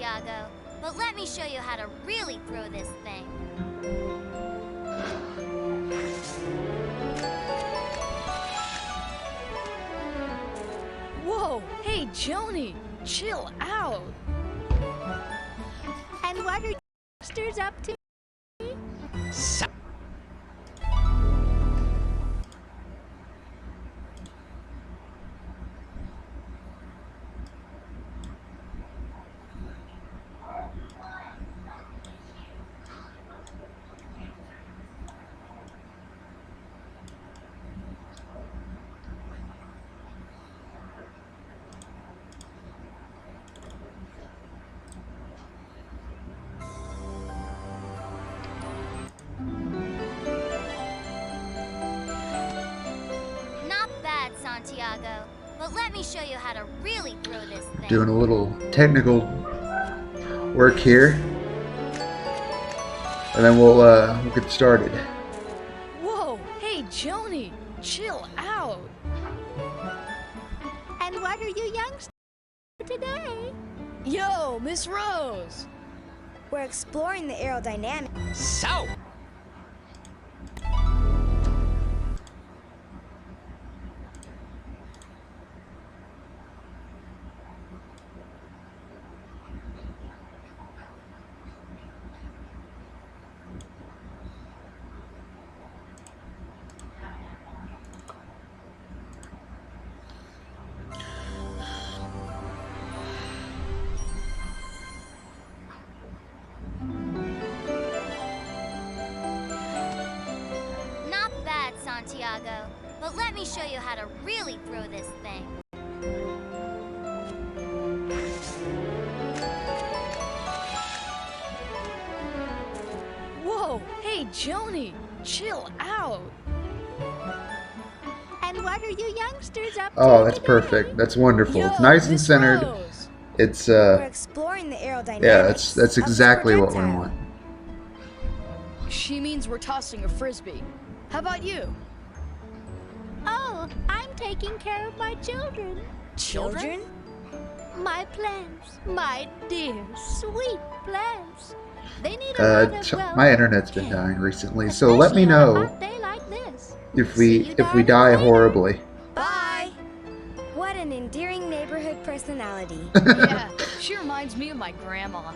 Santiago, but let me show you how to really throw this thing. Whoa, hey, Joni, chill out. And what are youngsters up to? Not bad, Santiago, but let me show you how to really throw this thing. Doing a little technical work here, and then we'll get started. Whoa, hey, Joni, chill out. And what are you youngsters today? Yo, Miss Rose. We're exploring the aerodynamics. So. Not bad, Santiago, but let me show you how to really throw this thing. Whoa, hey, Joni, chill out. And what are you youngsters up to? Oh, that's today? perfect. That's wonderful. Yo, It's nice and Miss centered. Rose. It's We're exploring the aerodynamics. yeah, that's of this exactly what we projectile. want. She means we're tossing a frisbee. How about you? Oh, I'm taking care of my children. Children? My plants, my dear, sweet plants. They need a lot of, well, My internet's been care, dying recently, so let me especially on a know hot day like this. if See we you if we darlings die later. horribly. Bye. What an endearing neighborhood personality. Yeah, she reminds me of my grandma.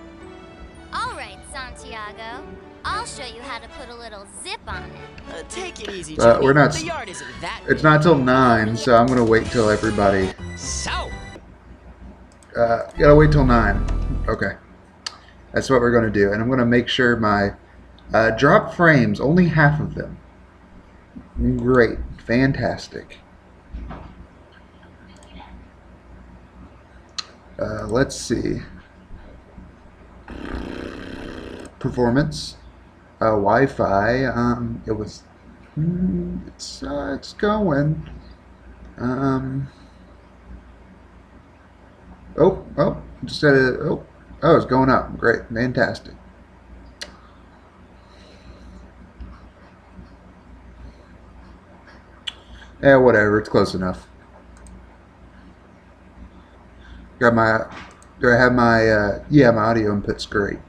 All right, Santiago, I'll show you how to put a little zip on it. Take it easy, But Joni. we're not- The yard isn't that. It's not till 9, so I'm gonna wait till everybody. So. Gotta wait till 9. Okay, that's what we're gonna do, and I'm gonna make sure my drop frames, only half of them. Great, fantastic. Let's see. Performance, Wi-Fi. It was. It's going. Just had a. Oh, it's going up. Great, fantastic. Yeah, whatever. It's close enough. Got my. Do I have my? Yeah, my audio input's great.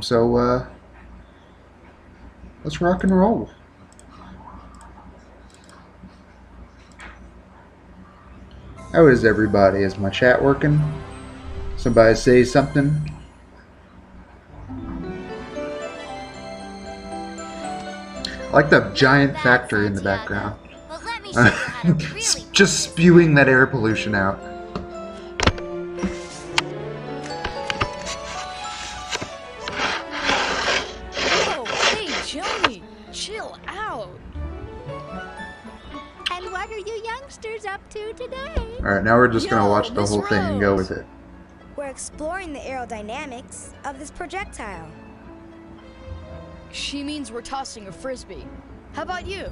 So let's rock and roll. How is everybody? Is my chat working? Somebody say something. I like the giant Not bad, factory in the Santiago, background. but let me show you how to really Just spewing that air pollution out. Whoa, hey, Joni, chill out. And what are you youngsters up to today? Alright, now we're just gonna Yo, watch the Miss whole thing and go Rose. with it. We're exploring the aerodynamics of this projectile. She means we're tossing a frisbee. How about you?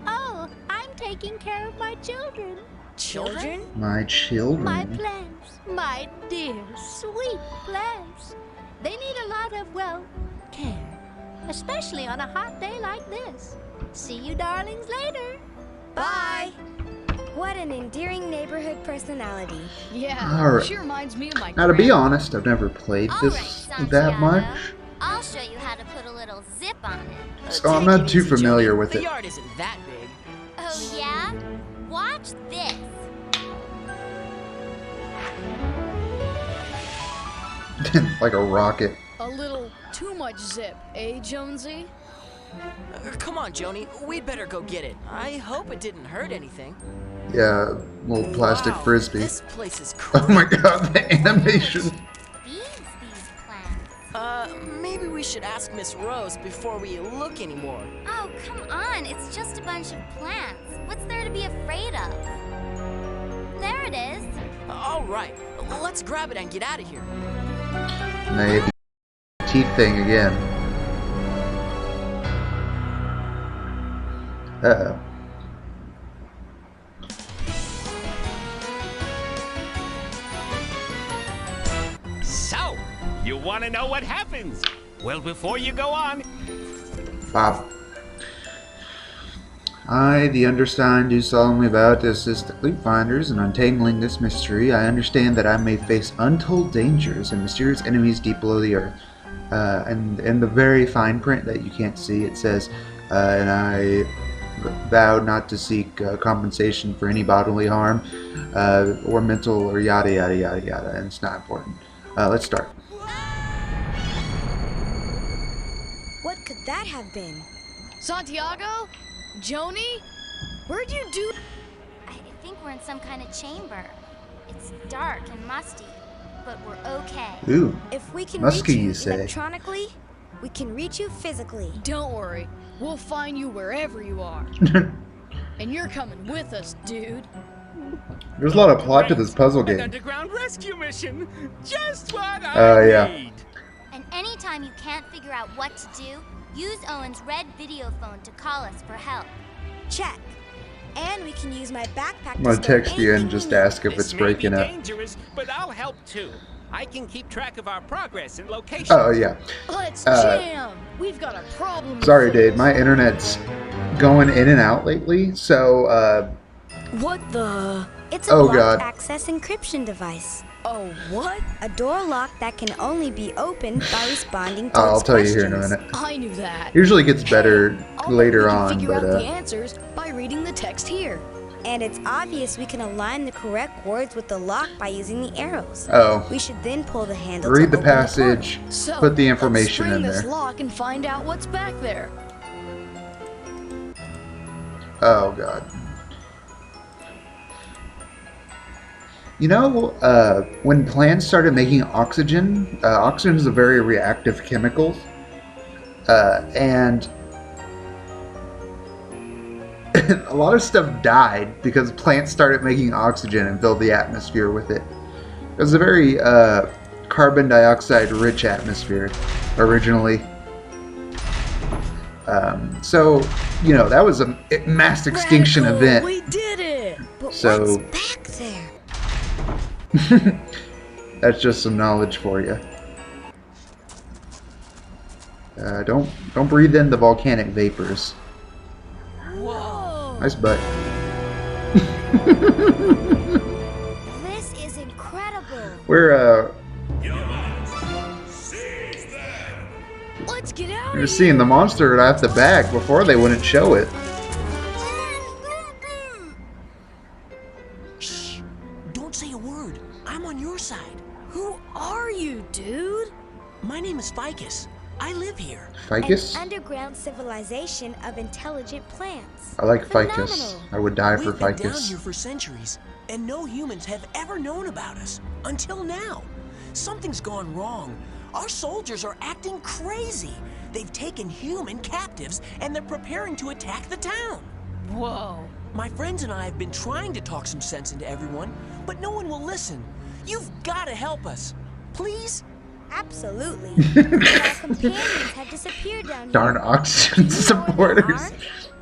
Oh, I'm taking care of my children. Children? My children. My plants, my dear, sweet plants. They need a lot of, well, care. Especially on a hot day like this. See you darlings later. Bye. What an endearing neighborhood personality. Yeah, Alright. she reminds me of my Now, to be grandma. honest, I've never played All this right, that Santiago. much, I'll show you how to put a little zip on it. so I'm Take not it too easy, familiar Joni. with The it. yard isn't that big. Oh, yeah? Watch this. Like a rocket. A little too much zip, eh, Jonesy? Come on, Joni. We'd better go get it. I hope it didn't hurt anything. Yeah, little plastic Wow, frisbee. This place is Oh crazy. my god, the animation. These plants. Maybe we should ask Miss Rose before we look anymore. Oh, come on. It's just a bunch of plants. What's there to be afraid of? There it is. All right, let's grab it and get out of here. And they had the teeth thing again. Uh-oh. So, you want to know what happens? Well, before you go on, Bob. I, the undersigned, do solemnly vow to assist the loot finders in untangling this mystery. I understand that I may face untold dangers and mysterious enemies deep below the earth. And in the very fine print that you can't see, it says, and I vow not to seek compensation for any bodily harm, or mental, or yada yada yada yada. And it's not important. Let's start. What could that have been? Santiago? Joni? Where'd you do? I think we're in some kind of chamber. It's dark and musty, but we're okay. Ooh. If we can Musky, reach you you say? electronically, we can reach you physically. Don't worry, we'll find you wherever you are. And you're coming with us, dude. There's a lot of plot to this puzzle an game. underground rescue mission. Just what I yeah. need. And anytime you can't figure out what to do, use Owen's red video phone to call us for help. Check. And we can use my backpack I'm gonna to store text you and anything just we need. ask if This it's may breaking be up. dangerous, but I'll help too. I can keep track of our progress and location. Oh yeah. Let's Uh, jam! We've got a problem. Sorry, with Dave. My internet's going in and out lately. So, What the? It's a Oh, blocked God. access encryption device. Oh, what? A door lock that can only be opened by responding to I'll its tell you here in a questions. minute. I knew that. Usually gets better I'll bet later we can on, figure but out the answers by reading the text here. And it's obvious we can align the correct words with the lock by using the arrows. oh, We should then pull the handle read to the open portal. passage, So, put the information let's in spring this there. lock and find out what's back there. Oh god. You know, when plants started making oxygen, oxygen is a very reactive chemical, and a lot of stuff died because plants started making oxygen and filled the atmosphere with it. It was a very carbon dioxide rich atmosphere originally. So, you know, that was a mass extinction Radical, event. We did it! But So- what's back there? That's just some knowledge for you. Don't breathe in the volcanic vapors. Whoa! Nice butt. This is incredible. We're Let's get out we're of just seeing the monster right off the back. Before they wouldn't show it. Shh! Don't say a word. I'm on your side. Who are you, dude? My name is Ficus. I live here. Ficus? An underground civilization of intelligent plants. I like Ficus. Phenomenal. I would die for We've been down Ficus. here for centuries, and no humans have ever known about us until now. Something's gone wrong. Our soldiers are acting crazy. They've taken human captives, and they're preparing to attack the town. Whoa. My friends and I have been trying to talk some sense into everyone, but no one will listen. You've got to help us. Please? Absolutely. But our companions have disappeared down here. Darn oxygen Do you know where they supporters. are?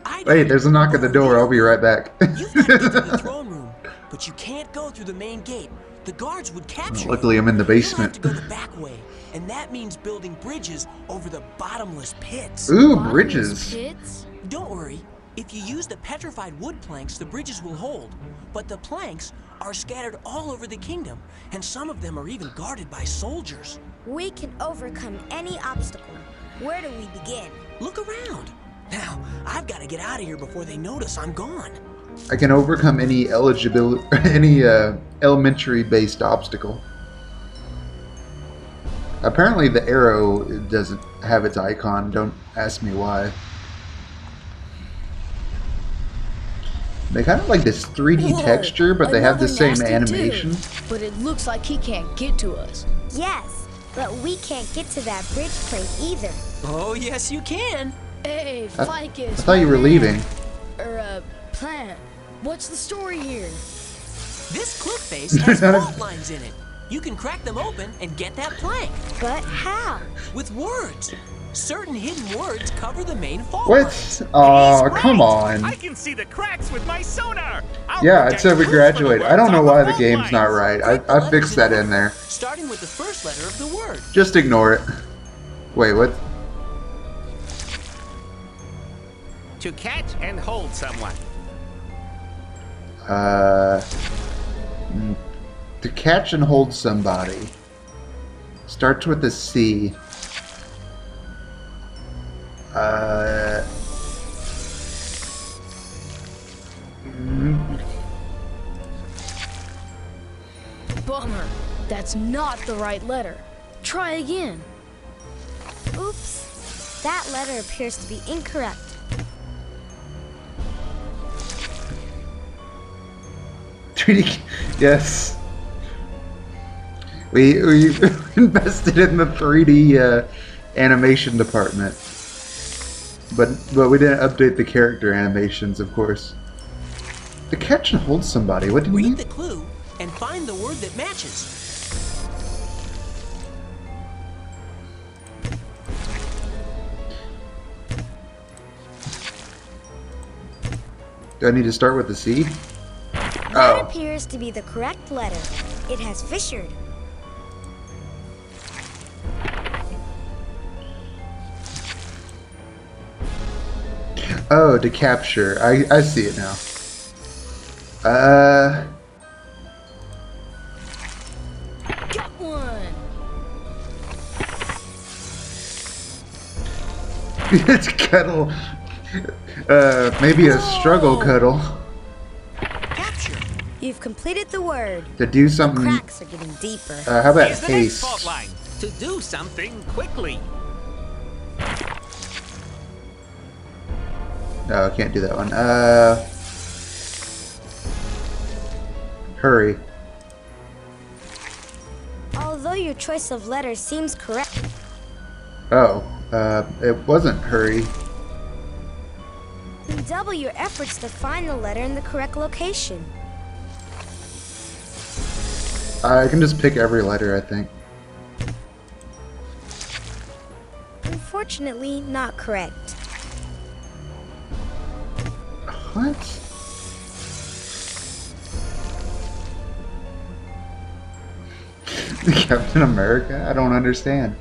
I Wait, there's a knock at the door. I'll be right back. You've got to get to the throne room, but you can't go through the main gate. The guards would capture Luckily, you. I'm in the You'll have basement. to go the back way, and that means building bridges over the bottomless pits. Ooh, Bottomless bridges. pits? Don't worry, If you use the petrified wood planks, the bridges will hold. But the planks are scattered all over the kingdom, and some of them are even guarded by soldiers. We can overcome any obstacle. Where do we begin? Look around. Now, I've got to get out of here before they notice I'm gone. I can overcome any elementary-based obstacle. Apparently the arrow doesn't have its icon. Don't ask me why. They kind of like this 3D Whoa, texture, but they have the another same nasty animation. dude. But it looks like he can't get to us. Yes, but we can't get to that bridge plank either. Oh, yes, you can. Hey, I Ficus. thought you were my man. leaving. Plant. What's the story here? This cliff face has fault lines in it. You can crack them open and get that plank. But how? With words. Certain hidden words cover the main fault What? lines. Aw, He's come right. on. I can see the cracks with my sonar. I'll Yeah, it protect said we proof for the graduated. I don't words know on why the fault game's not lines. right. Write the I letters fixed that in order, there. Starting with the first letter of the word. Just ignore it. Wait, what? To catch and hold someone. To catch and hold somebody. Starts with a C. Bummer. That's not the right letter. Try again. Oops. That letter appears to be incorrect. Yes. We invested in the 3D animation department, but we didn't update the character animations, of course. To catch and hold somebody. What do you Read mean? the clue and find the word that matches. Do I need to start with the C? That Oh. appears to be the correct letter. It has fissured. Oh, to capture. I see it now. Got one. It's cuddle. Maybe a struggle cuddle. Capture. You've completed the word. To do The something. cracks are getting deeper. How about Here's the next fault haste? line. To do something quickly. No, I can't do that one. Hurry. Although your choice of letters seems correct, Oh, it wasn't hurry. redouble your efforts to find the letter in the correct location. I can just pick every letter, I think. Unfortunately, not correct. What? Captain America? I don't understand.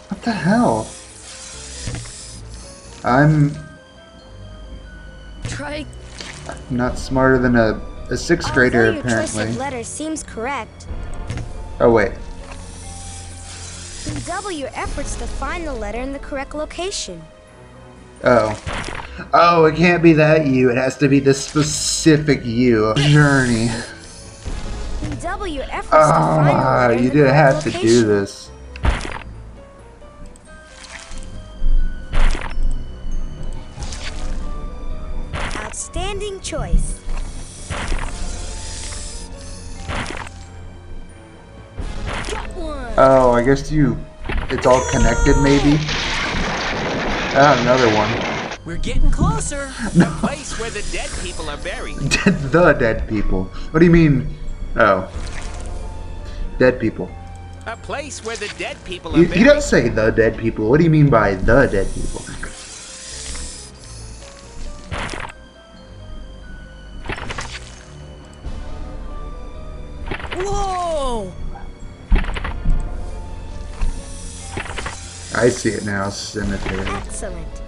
What the hell? I'm Try. not smarter than a sixth grader, Although your choice apparently. of letters seems correct, Oh, wait. redouble your efforts to find the letter in the correct location. Oh. Oh, it can't be that U. It has to be the specific U. Journey. Redouble your efforts to find the Ah, letter in you the didn't correct have to location. do this. Outstanding choice. Got one. Oh, I guess it's all connected, maybe? Ah, another one. We're getting closer. The place where the dead people are buried. The dead people. What do you mean? Oh. Dead people. A place where the dead people are You buried. don't say the dead people. What do you mean by the dead people? Whoa. I see it now. Cemetery. Excellent.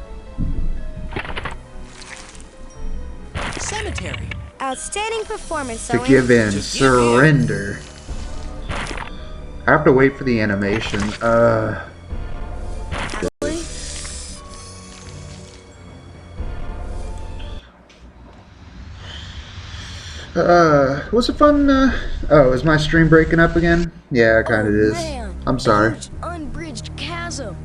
secretary. Outstanding performance, Forgive Owen. and Just give in. surrender. I have to wait for the animation. Was it fun? Oh, is my stream breaking up again? Yeah, it kinda is. Man, I'm sorry. A huge unbridged chasm.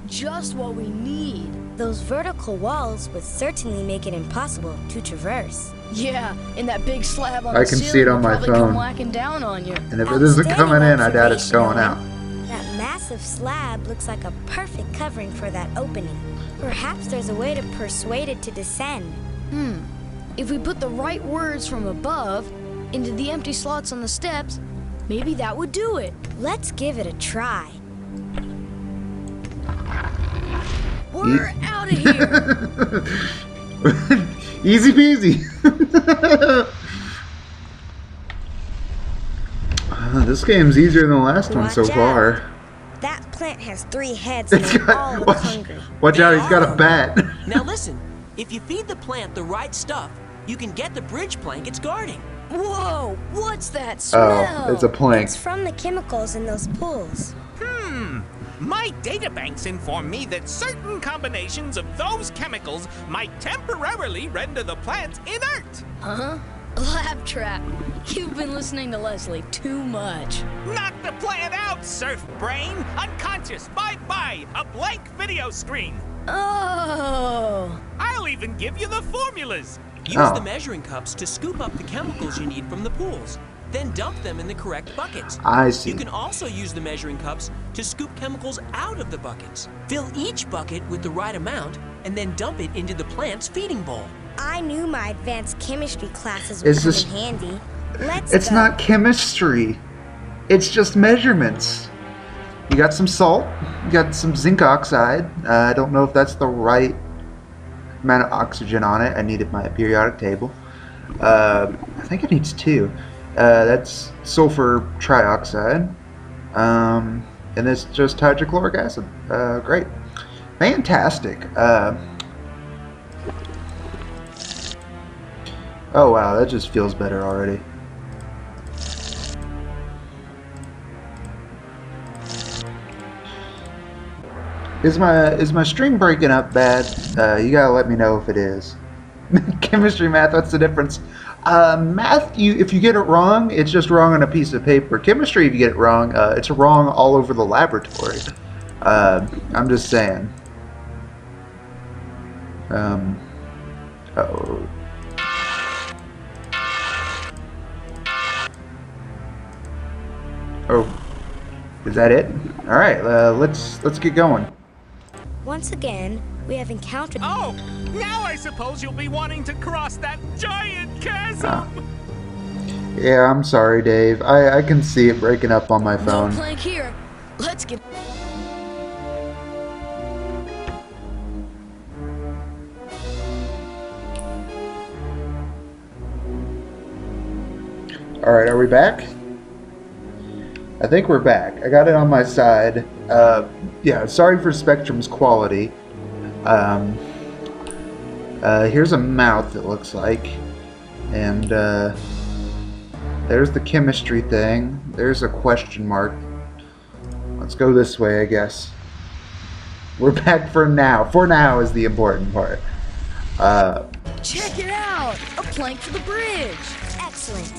Just what we need. Those vertical walls would certainly make it impossible to traverse. Yeah, and that big slab on I the can ceiling see it on will my probably phone. come whacking down on you. And if it isn't coming in, I doubt it's Outstanding going out. observation, Owen. That massive slab looks like a perfect covering for that opening. Perhaps there's a way to persuade it to descend. If we put the right words from above into the empty slots on the steps, maybe that would do it. Let's give it a try. We're out of here. Easy peasy. This game's easier than the last one so Watch out. far. That plant has 3 heads and It's they all got, look watch, hungry. watch out, he's got a bat. Now listen, if you feed the plant the right stuff, you can get the bridge plank it's guarding. Whoa, what's that smell? Oh, it's a plank. It's from the chemicals in those pools. My databanks inform me that certain combinations of those chemicals might temporarily render the plants inert. Huh? Lab trap. You've been listening to Leslie too much. Knock the plant out, surf brain! Unconscious, bye-bye! A blank video screen! Oh. I'll even give you the formulas! Use Oh. the measuring cups to scoop up the chemicals you need from the pools. Then dump them in the correct buckets. I see. You can also use the measuring cups to scoop chemicals out of the buckets. Fill each bucket with the right amount and then dump it into the plant's feeding bowl. I knew my advanced chemistry classes would Is come this- in handy. Let's It's go. not chemistry. It's just measurements. You got some salt. You got some zinc oxide. I don't know if that's the right amount of oxygen on it. I needed my periodic table. I think it needs 2. That's sulfur trioxide. And it's just hydrochloric acid. Great. Fantastic. Oh wow, that just feels better already. Is my stream breaking up bad? You gotta let me know if it is. Chemistry, math, what's the difference? Math, if you get it wrong, it's just wrong on a piece of paper. Chemistry, if you get it wrong, it's wrong all over the laboratory. I'm just saying. Oh. Oh, is that it? All right, let's get going. Once again, we have encountered. Oh, now I suppose you'll be wanting to cross that giant chasm! Yeah, I'm sorry, Dave. I can see it breaking up on my No phone. plank here. Let's get. All right, are we back? I think we're back. I got it on my side. Yeah, sorry for Spectrum's quality. Here's a mouth, it looks like. And, there's the chemistry thing. There's a question mark. Let's go this way, I guess. We're back for now. For now is the important part. Check it out! A plank for the bridge! Excellent.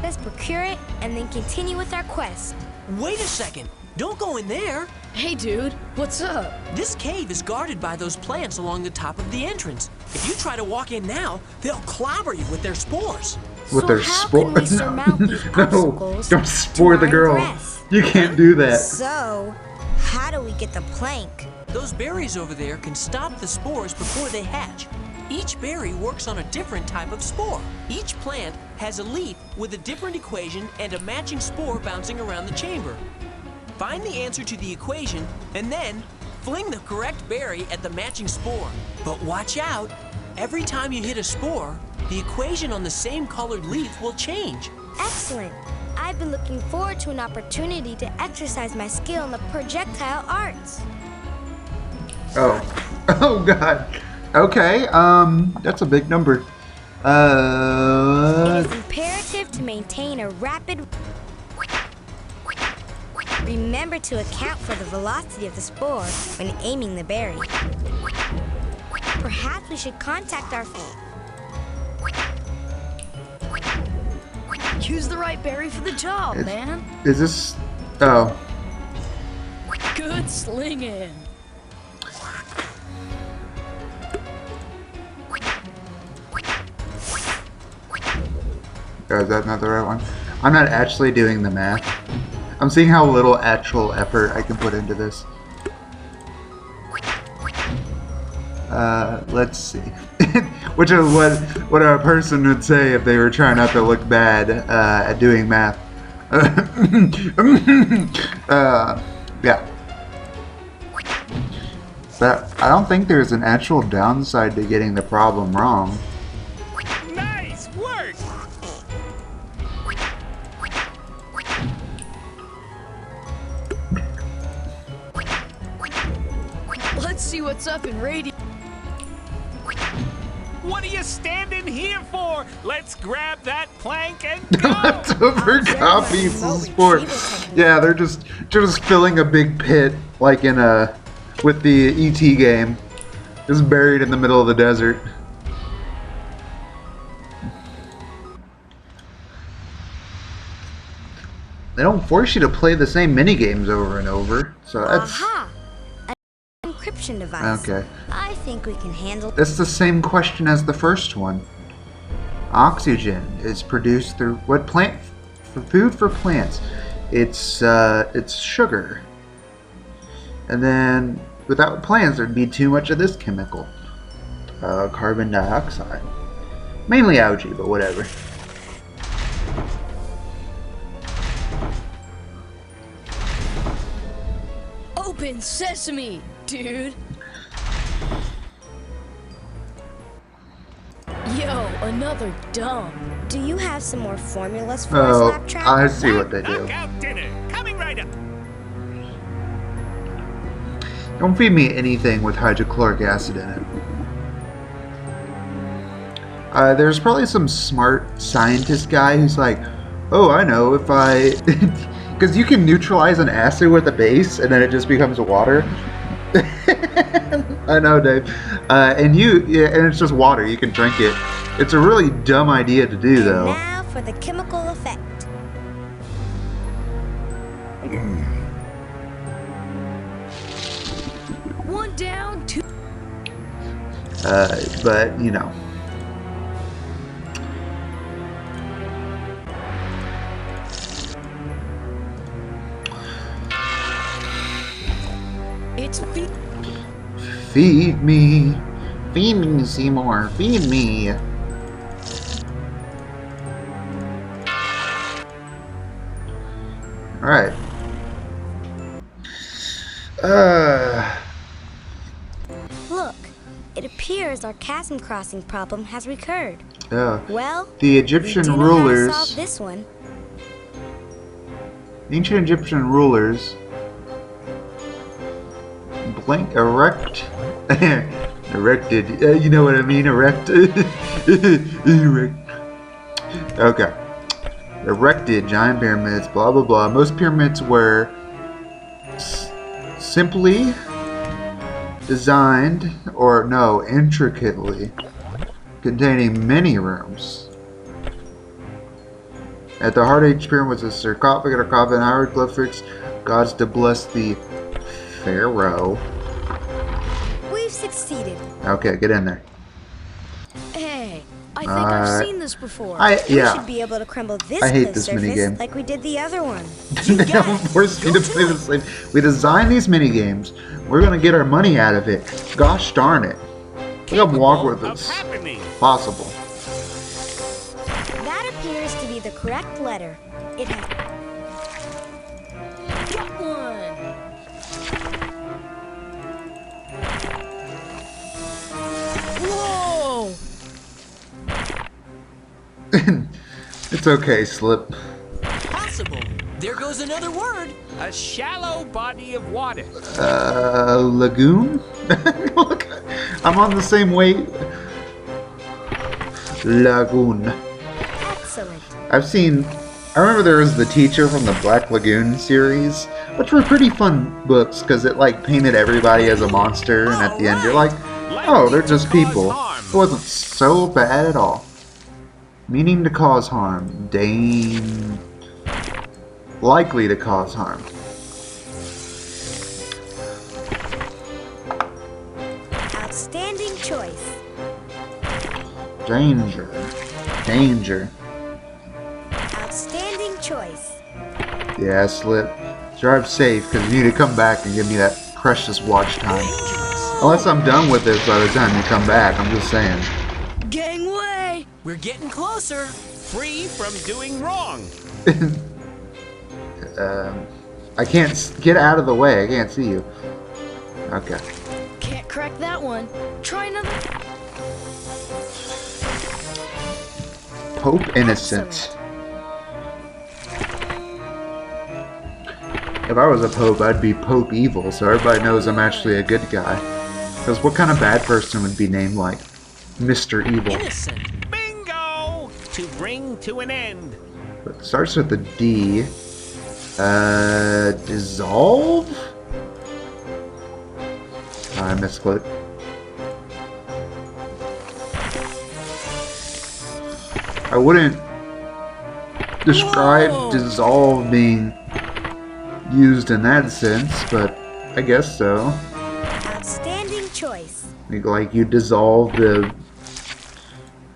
Let's procure it and then continue with our quest. Wait a second! Don't go in there! Hey dude, what's up? This cave is guarded by those plants along the top of the entrance. If you try to walk in now, they'll clobber you with their spores. With So their how spore. can we surmount these No, obstacles don't spore to the our girl. ingress? You can't do that. So, how do we get the plank? Those berries over there can stop the spores before they hatch. Each berry works on a different type of spore. Each plant has a leaf with a different equation and a matching spore bouncing around the chamber. Find the answer to the equation and then fling the correct berry at the matching spore. But watch out! Every time you hit a spore, the equation on the same colored leaf will change. Excellent. I've been looking forward to an opportunity to exercise my skill in the projectile arts. Oh. Oh god. Okay, that's a big number. It is imperative to maintain a rapid... Remember to account for the velocity of the spore when aiming the berry. Perhaps we should contact our... Use the right berry for the job, man. Is this... Oh. Good slinging. Oh, is that not the right one? I'm not actually doing the math. I'm seeing how little actual effort I can put into this. Let's see. Which is what a person would say if they were trying not to look bad at doing math. Yeah. But I don't think there's an actual downside to getting the problem wrong. Nice work! Let's see what's up in radio. What are you standing here for? Let's grab that plank and go! Leftover copies of sport. Yeah, they're just filling a big pit like in a with the ET game, just buried in the middle of the desert. They don't force you to play the same mini games over and over, so that's Aha! An encryption device. okay. I think we can handle... That's the same question as the first one. Oxygen is produced through what plant? For food for plants. It's sugar. And then without plants, there'd be too much of this chemical. Carbon dioxide. Mainly algae, but whatever. Open sesame, dude. Yo, another dump. Do you have some more formulas for us, Oh, Laptrap? I see what they do. Knock out dinner. Coming right up. Don't feed me anything with hydrochloric acid in it. There's probably some smart scientist guy who's like, oh, I know, if I... Because you can neutralize an acid with a base, and then it just becomes water. I know, Dave. And it's just water. You can drink it. It's a really dumb idea to do, though. Now for the chemical effect. One down, two. But, you know. It's Feed me. Feed me, Seymour. Feed me. Alright. Look, it appears our chasm crossing problem has recurred. Well, the we Egyptian do know how to rulers. solve this one. Ancient Egyptian rulers. Erected. You know what I mean? Erect. Erect. Okay. Erected giant pyramids. Blah blah blah. Most pyramids were simply designed, or no, intricately, containing many rooms. At the heart of each pyramid was a sarcophagus or coffin, hieroglyphics, gods to bless the pharaoh. We've succeeded. Okay, get in there. Hey, I think I've seen this before. We Yeah. should be able to crumble this I hate cliff this surface minigame. like we did the other one. They don't force me to play the same. We designed these mini games. We're gonna get our money out of it. Gosh darn it! Look how awkward Of this happening. possible. That appears to be the correct letter. It has... Got one. Whoa! It's okay, Slip. Possible. There goes another word. A shallow body of water. Lagoon? Look, I'm on the same weight. Lagoon. Excellent. I remember there was the teacher from the Black Lagoon series, which were pretty fun books because it like painted everybody as a monster, and at the end you're like, oh, they're just people. It wasn't so bad at all. Meaning to cause harm. Likely to cause harm. Outstanding choice. Danger. Danger. Outstanding choice. Yeah, Slip. Drive safe, because you need to come back and give me that precious watch time. Unless I'm done with this by the time you come back, I'm just saying. Gangway! We're getting closer. Free from doing wrong. I can't get out of the way. I can't see you. Okay. Can't crack that one. Try another. Pope Innocent. If I was a pope, I'd be Pope Evil, so everybody knows I'm actually a good guy. Because what kind of bad person would be named like Mr. Evil? Innocent. Bingo! To bring to an end. It starts with a D. Dissolve? I misclicked. I wouldn't describe dissolve being used in that sense, but I guess so. Outstanding choice. Like you dissolve the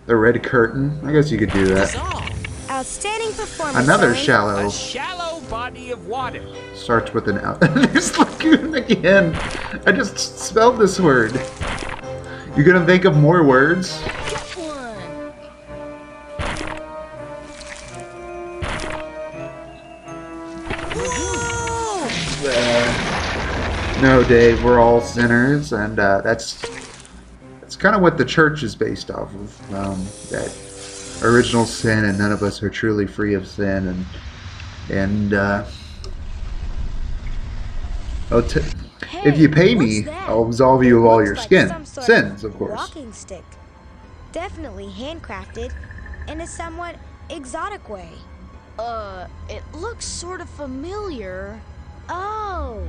red curtain. I guess you could do that. Dissolve. Outstanding performance. Another Owen. shallow. A shallow body of water. Starts with an L. There's lagoon again. I just spelled this word. You gonna think of more words? Get one. No, Dave. We're all sinners, and that's kind of what the church is based off of. That original sin, and none of us are truly free of sin, and if you pay me, what's that? I'll absolve you of all your Looks like some sort sins, of course. Walking stick. Definitely handcrafted in a somewhat exotic way. It looks sort of familiar. Oh,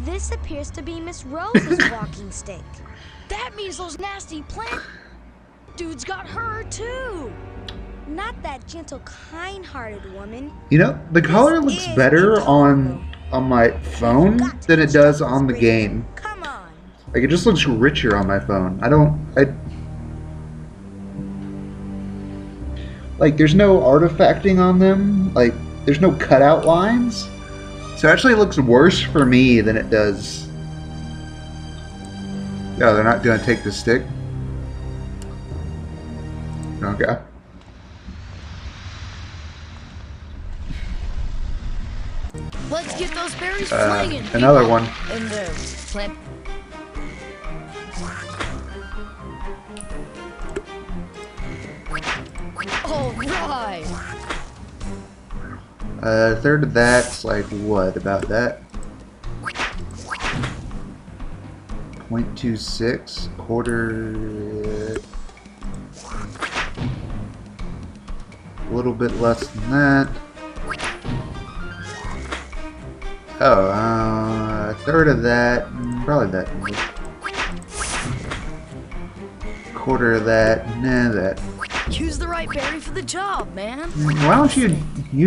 this appears to be Miss Rose's walking stick. That means those nasty plant dudes got her too. Not that gentle, kind-hearted woman. You know, the color looks is better intolerable. on my phone Got to than it does stop on the screaming. game. Come on. Like, it just looks richer on my phone. Like, there's no artifacting on them. Like, there's no cutout lines. So it actually looks worse for me than it does. Yeah, they're not gonna take the stick. Okay. Let's get those berries flinging. Another people. one. And the plant. All right. A third of that's like what? About that? 0.26 quarter. A little bit less than that. Oh, a third of that. Probably that. Quarter of that. Nah, that. Use the right berry for the job, man. Why don't you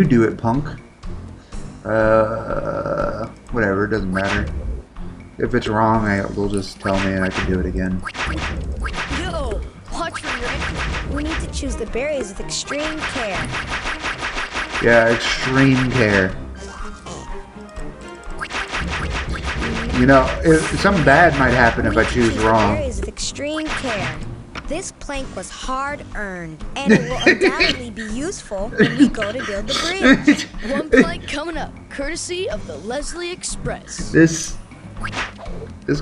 do it, punk? Whatever, it doesn't matter. If it's wrong, they'll just tell me and I can do it again. Yo, watch for your ankle. We need to choose the berries with extreme care. Yeah, extreme care. You know, something bad might happen if I choose wrong. Berries with extreme care. This plank was hard-earned, and it will undoubtedly be useful when we go to build the bridge. One plank coming up, courtesy of the Leslie Express. This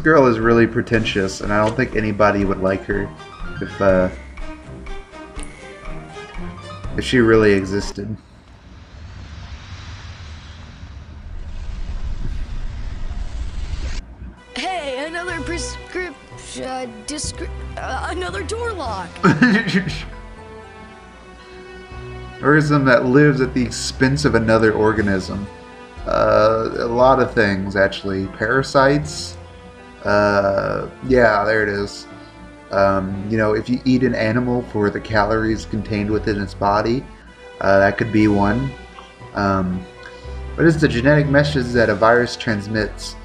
girl is really pretentious, and I don't think anybody would like her if she really existed. Hey, another another door lock. Organism that lives at the expense of another organism. A lot of things, actually. Parasites. Yeah, there it is. You know, if you eat an animal for the calories contained within its body, that could be one. What is the genetic message that a virus transmits?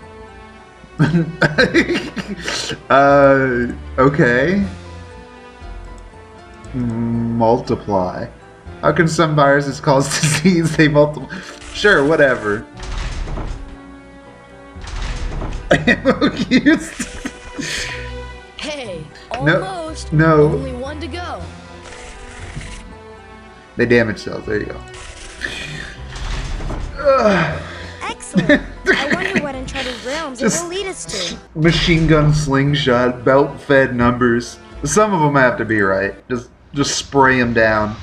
Okay. Multiply. How can some viruses cause disease? They multiply. Sure, whatever. Hey, No, almost. no. Only one to go. They damage cells. There you go. Excellent. I wonder what uncharted realms it Just- will lead us to. Machine gun, slingshot, belt-fed numbers. Some of them have to be right. Just spray them down.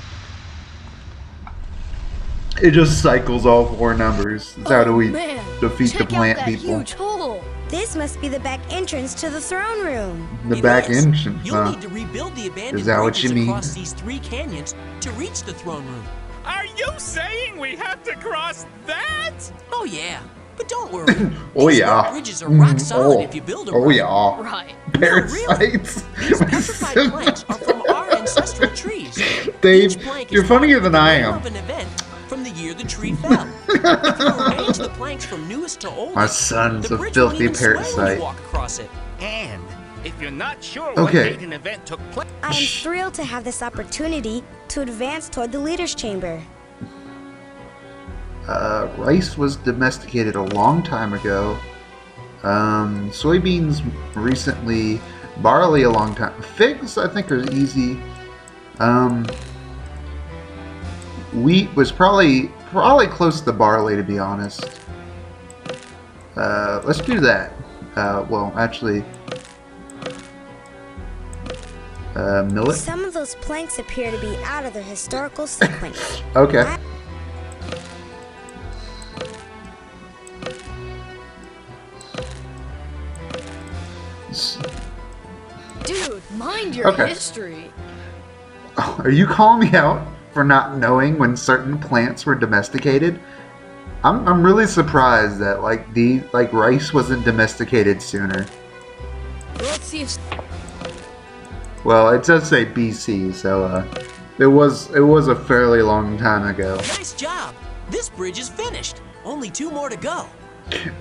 It just cycles all 4 numbers. That's how do we Man, defeat the check plant out that people. huge hole. This must be the back entrance to the throne room. The It back is. entrance. You'll Huh? need to rebuild the abandoned Is that what bridges you mean? across these 3 canyons to reach the throne room. Are you saying we have to cross that? Oh yeah, but don't worry. Oh These yeah. rock bridges are rock solid Oh. if you build them Oh right. yeah. Right. Parasites. These petrified planks are from our ancestral trees. Dave, Each plank you're is funnier than I the name am. of an event from the year the tree fell. If you arrange the planks from newest to oldest, My son's the a bridge won't filthy even sway when parasite. you walk across it. And if you're not sure what Okay. date an event took place, I am thrilled to have this opportunity to advance toward the leader's chamber. Rice was domesticated a long time ago. Soybeans recently. Barley a long time. Figs, I think, are easy. Wheat was probably close to barley, to be honest. Let's do that. Well, actually, millet. Some of those planks appear to be out of their historical sequence. Okay. Dude, mind your Okay. history. Are you calling me out for not knowing when certain plants were domesticated? I'm really surprised that like rice wasn't domesticated sooner. Let's see if Well, it does say BC, so it was a fairly long time ago. Nice job. This bridge is finished. Only 2 more to go.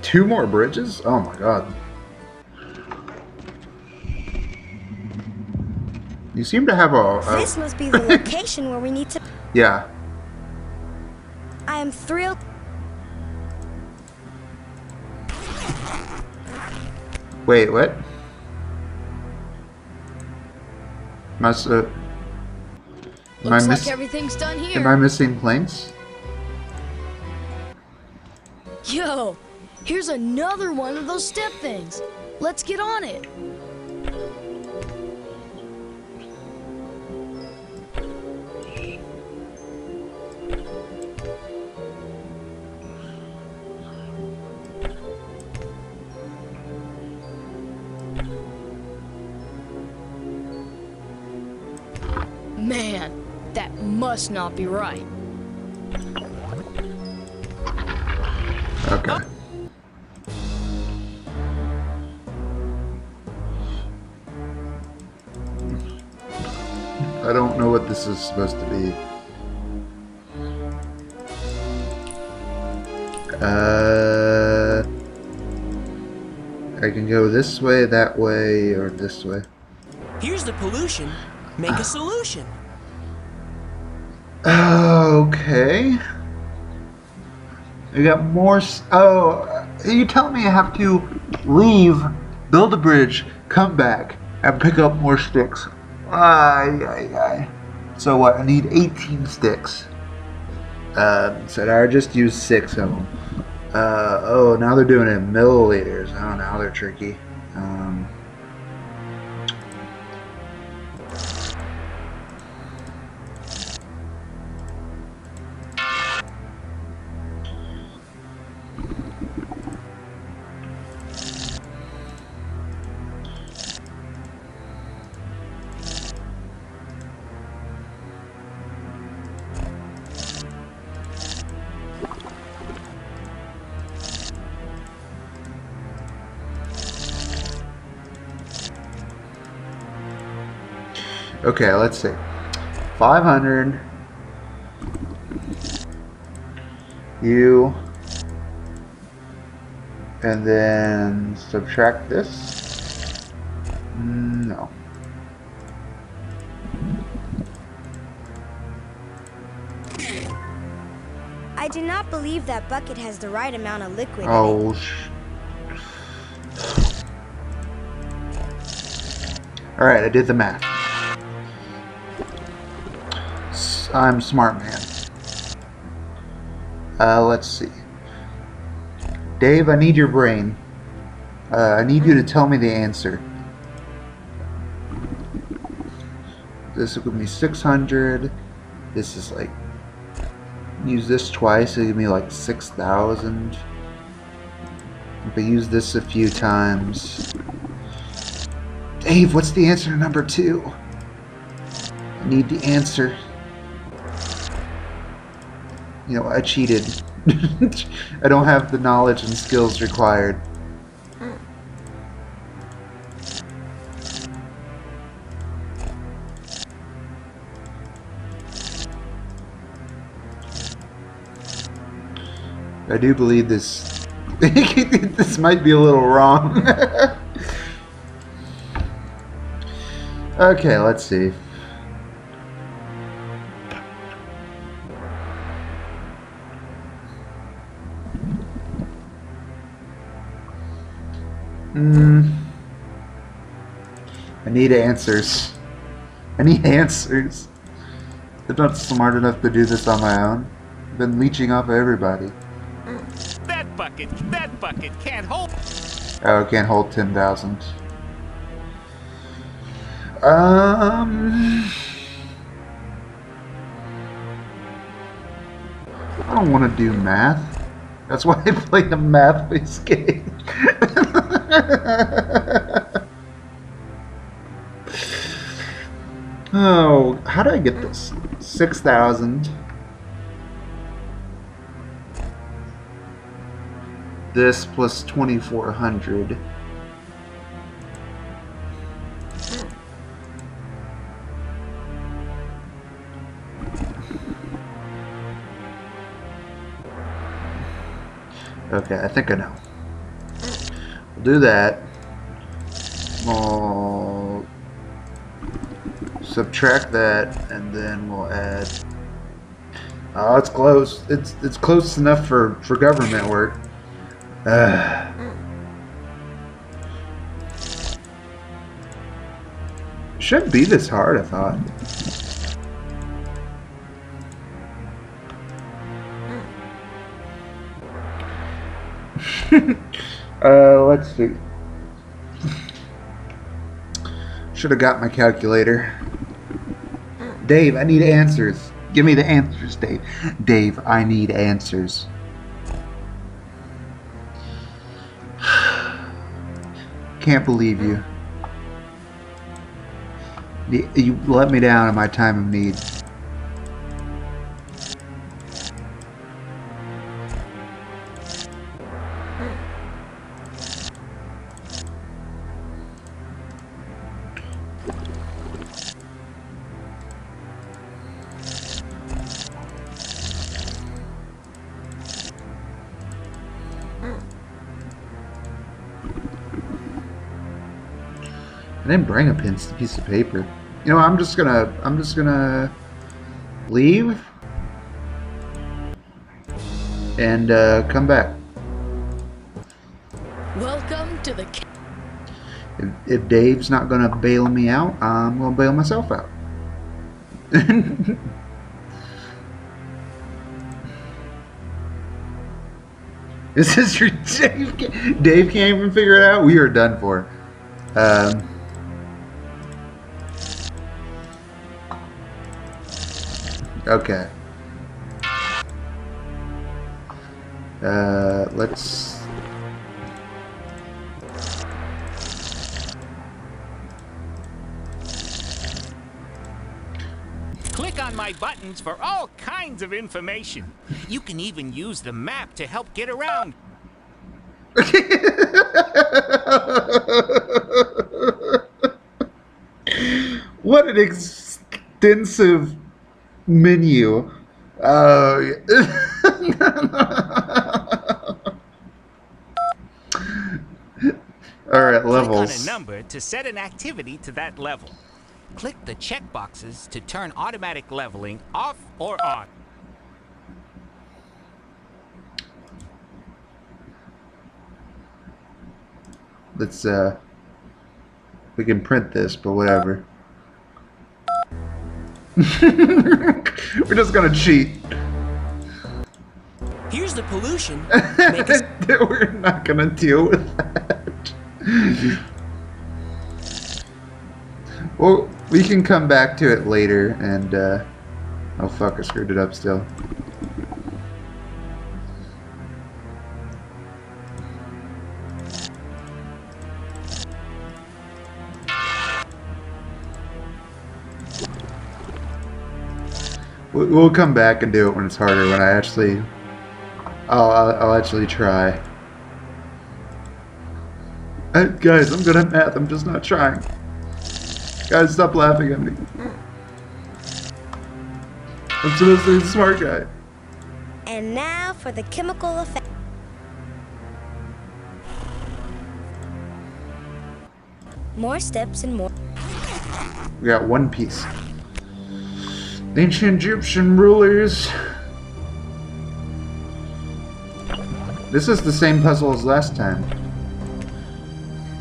2 more bridges? Oh my god. You seem to have a This must be the location where we need to. yeah. I am thrilled. Wait, what? Must am I looks miss- like everything's done here. am I missing planks? Yo, here's another one of those step things. Let's get on it. Man, that must not be right. Okay. I don't know what this is supposed to be. I can go this way, that way, or this way. Here's the pollution. Make a solution. Okay. I got more. You tell me I have to leave, build a bridge, come back, and pick up more sticks. So what? I need 18 sticks. So I just used 6 of them. Oh, now they're doing it in milliliters. Oh, now they're tricky. Okay, let's see. 500. You. And then subtract this. No. I do not believe that bucket has the right amount of liquid in it. Oh, Alright, I did the math. I'm smart man. Let's see. Dave, I need your brain. I need you to tell me the answer. This will give me 600. This is like... Use this twice, it'll give me like 6,000. If I use this a few times... Dave, what's the answer to number 2? I need the answer. You know, I cheated. I don't have the knowledge and skills required. I do believe this. This might be a little wrong. Okay, let's see. I need answers. I need answers. I'm not smart enough to do this on my own. I've been leeching off of everybody. That bucket can't hold. Oh, it can't hold 10,000. I don't want to do math. That's why I play the math-based game. Oh, how do I get this? 6,000. This plus 2,400. Okay, I think I know. We'll do that. We'll subtract that, and then we'll add. Oh, it's close. It's close enough for government work. Shouldn't be this hard, I thought. Let's see. Should have got my calculator. Dave, I need answers. Give me the answers, Dave. Dave, I need answers. Can't believe you. You let me down in my time of need. I didn't bring a piece of paper. You know, I'm just gonna leave and come back. Welcome to the... If Dave's not gonna bail me out, I'm gonna bail myself out. This is your Dave can't even figure it out. We are done for. Okay. Let's... Click on my buttons for all kinds of information. You can even use the map to help get around. What an extensive menu. Alright, Click on a levels. number to set an activity to that level. Click the checkboxes to turn automatic leveling off or on. Let's, we can print this, but whatever. We're just gonna cheat. Here's the pollution. Make us We're not gonna deal with that. Well, we can come back to it later and, oh fuck, I screwed it up still. We'll come back and do it when it's harder, when I actually... I'll actually try. Guys, I'm good at math, I'm just not trying. Guys, stop laughing at me. I'm supposed to be the smart guy. And now for the chemical effect. More steps and more. We got one piece. Ancient Egyptian rulers. This is the same puzzle as last time.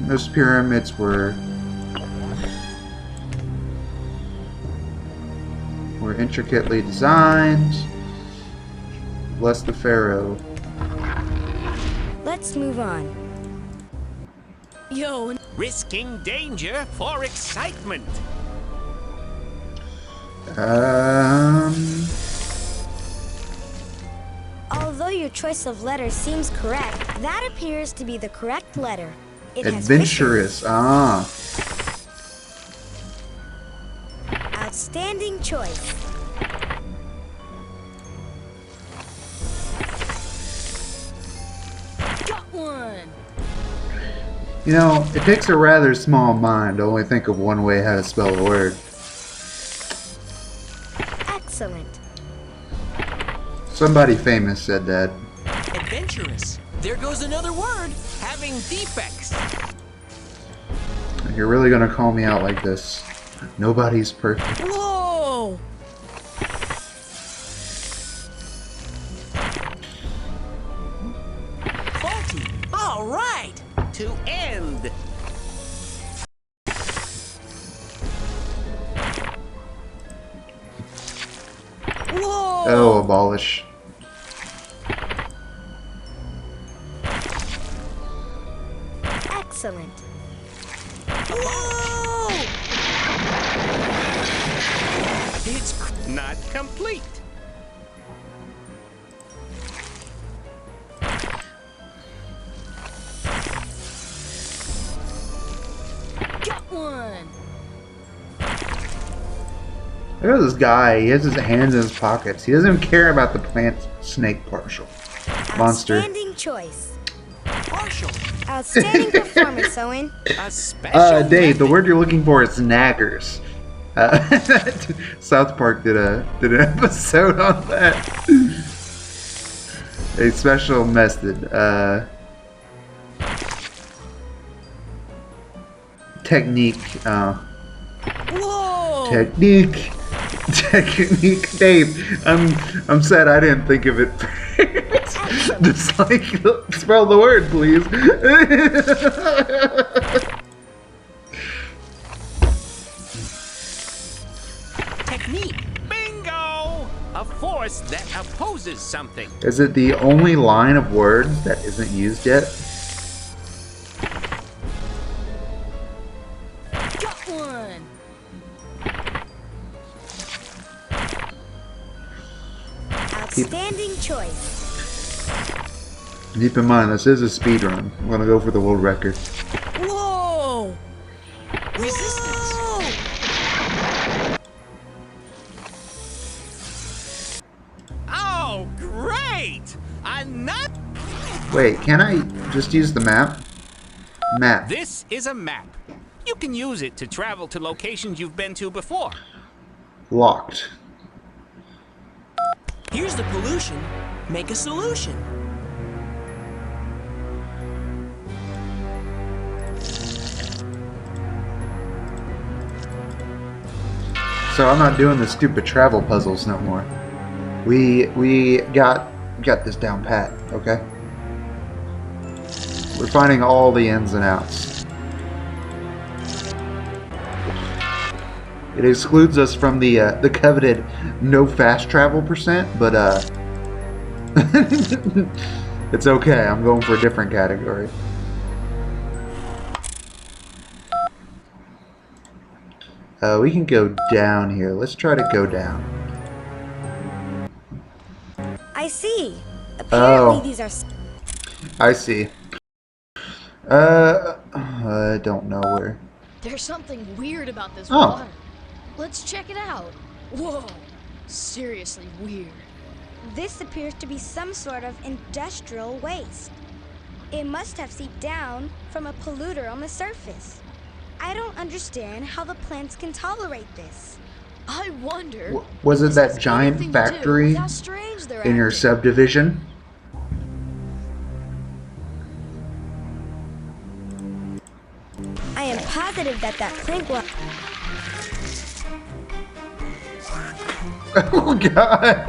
Those pyramids were intricately designed. Bless the pharaoh. Let's move on. Yo, Risking danger for excitement. Although your choice of letter seems correct, that appears to be the correct letter. It has Adventurous. Ah. fishes. Outstanding choice. got one. You know, it takes a rather small mind to only think of one way how to spell a word. Excellent. Somebody famous said that. adventurous. There goes another word. Having defects. You're really gonna call me out like this. Nobody's perfect. Whoa! Faulty. All right. To end. Whoa! Oh, abolish. Excellent. Whoa! It's not complete. Got one. Look at this guy. He has his hands in his pockets. He doesn't even care about the plant snake partial. Monster. Outstanding choice. Partial. Outstanding performance, Owen. A special Dave, the method. word you're looking for is naggers. South Park did an episode on that. A special method. Technique. Whoa! Technique. Technique. Dave, I'm sad I didn't think of it first. Just like spell the word, please. Technique. Bingo! A force that opposes something. Is it the only line of words that isn't used yet? Got one. Outstanding choice. Keep in mind, this is a speed run. I'm gonna go for the world record. Whoa! Resistance. Oh, great! I'm not. Wait, can I just use the map? Map. This is a map. You can use it to travel to locations you've been to before. Locked. Here's the pollution. Make a solution. So I'm not doing the stupid travel puzzles no more. We got this down pat, okay? We're finding all the ins and outs. It excludes us from the coveted no fast travel percent, but it's okay. I'm going for a different category. We can go down here. Let's try to go down. I see. Apparently these are... I see. I don't know where. There's something weird about this Oh. water. Let's check it out. Whoa, seriously weird. This appears to be some sort of industrial waste. It must have seeped down from a polluter on the surface. I don't understand how the plants can tolerate this. I wonder. Was it if that this has giant anything to do factory with how strange they're in your acting. subdivision? I am positive that plant will... Oh god.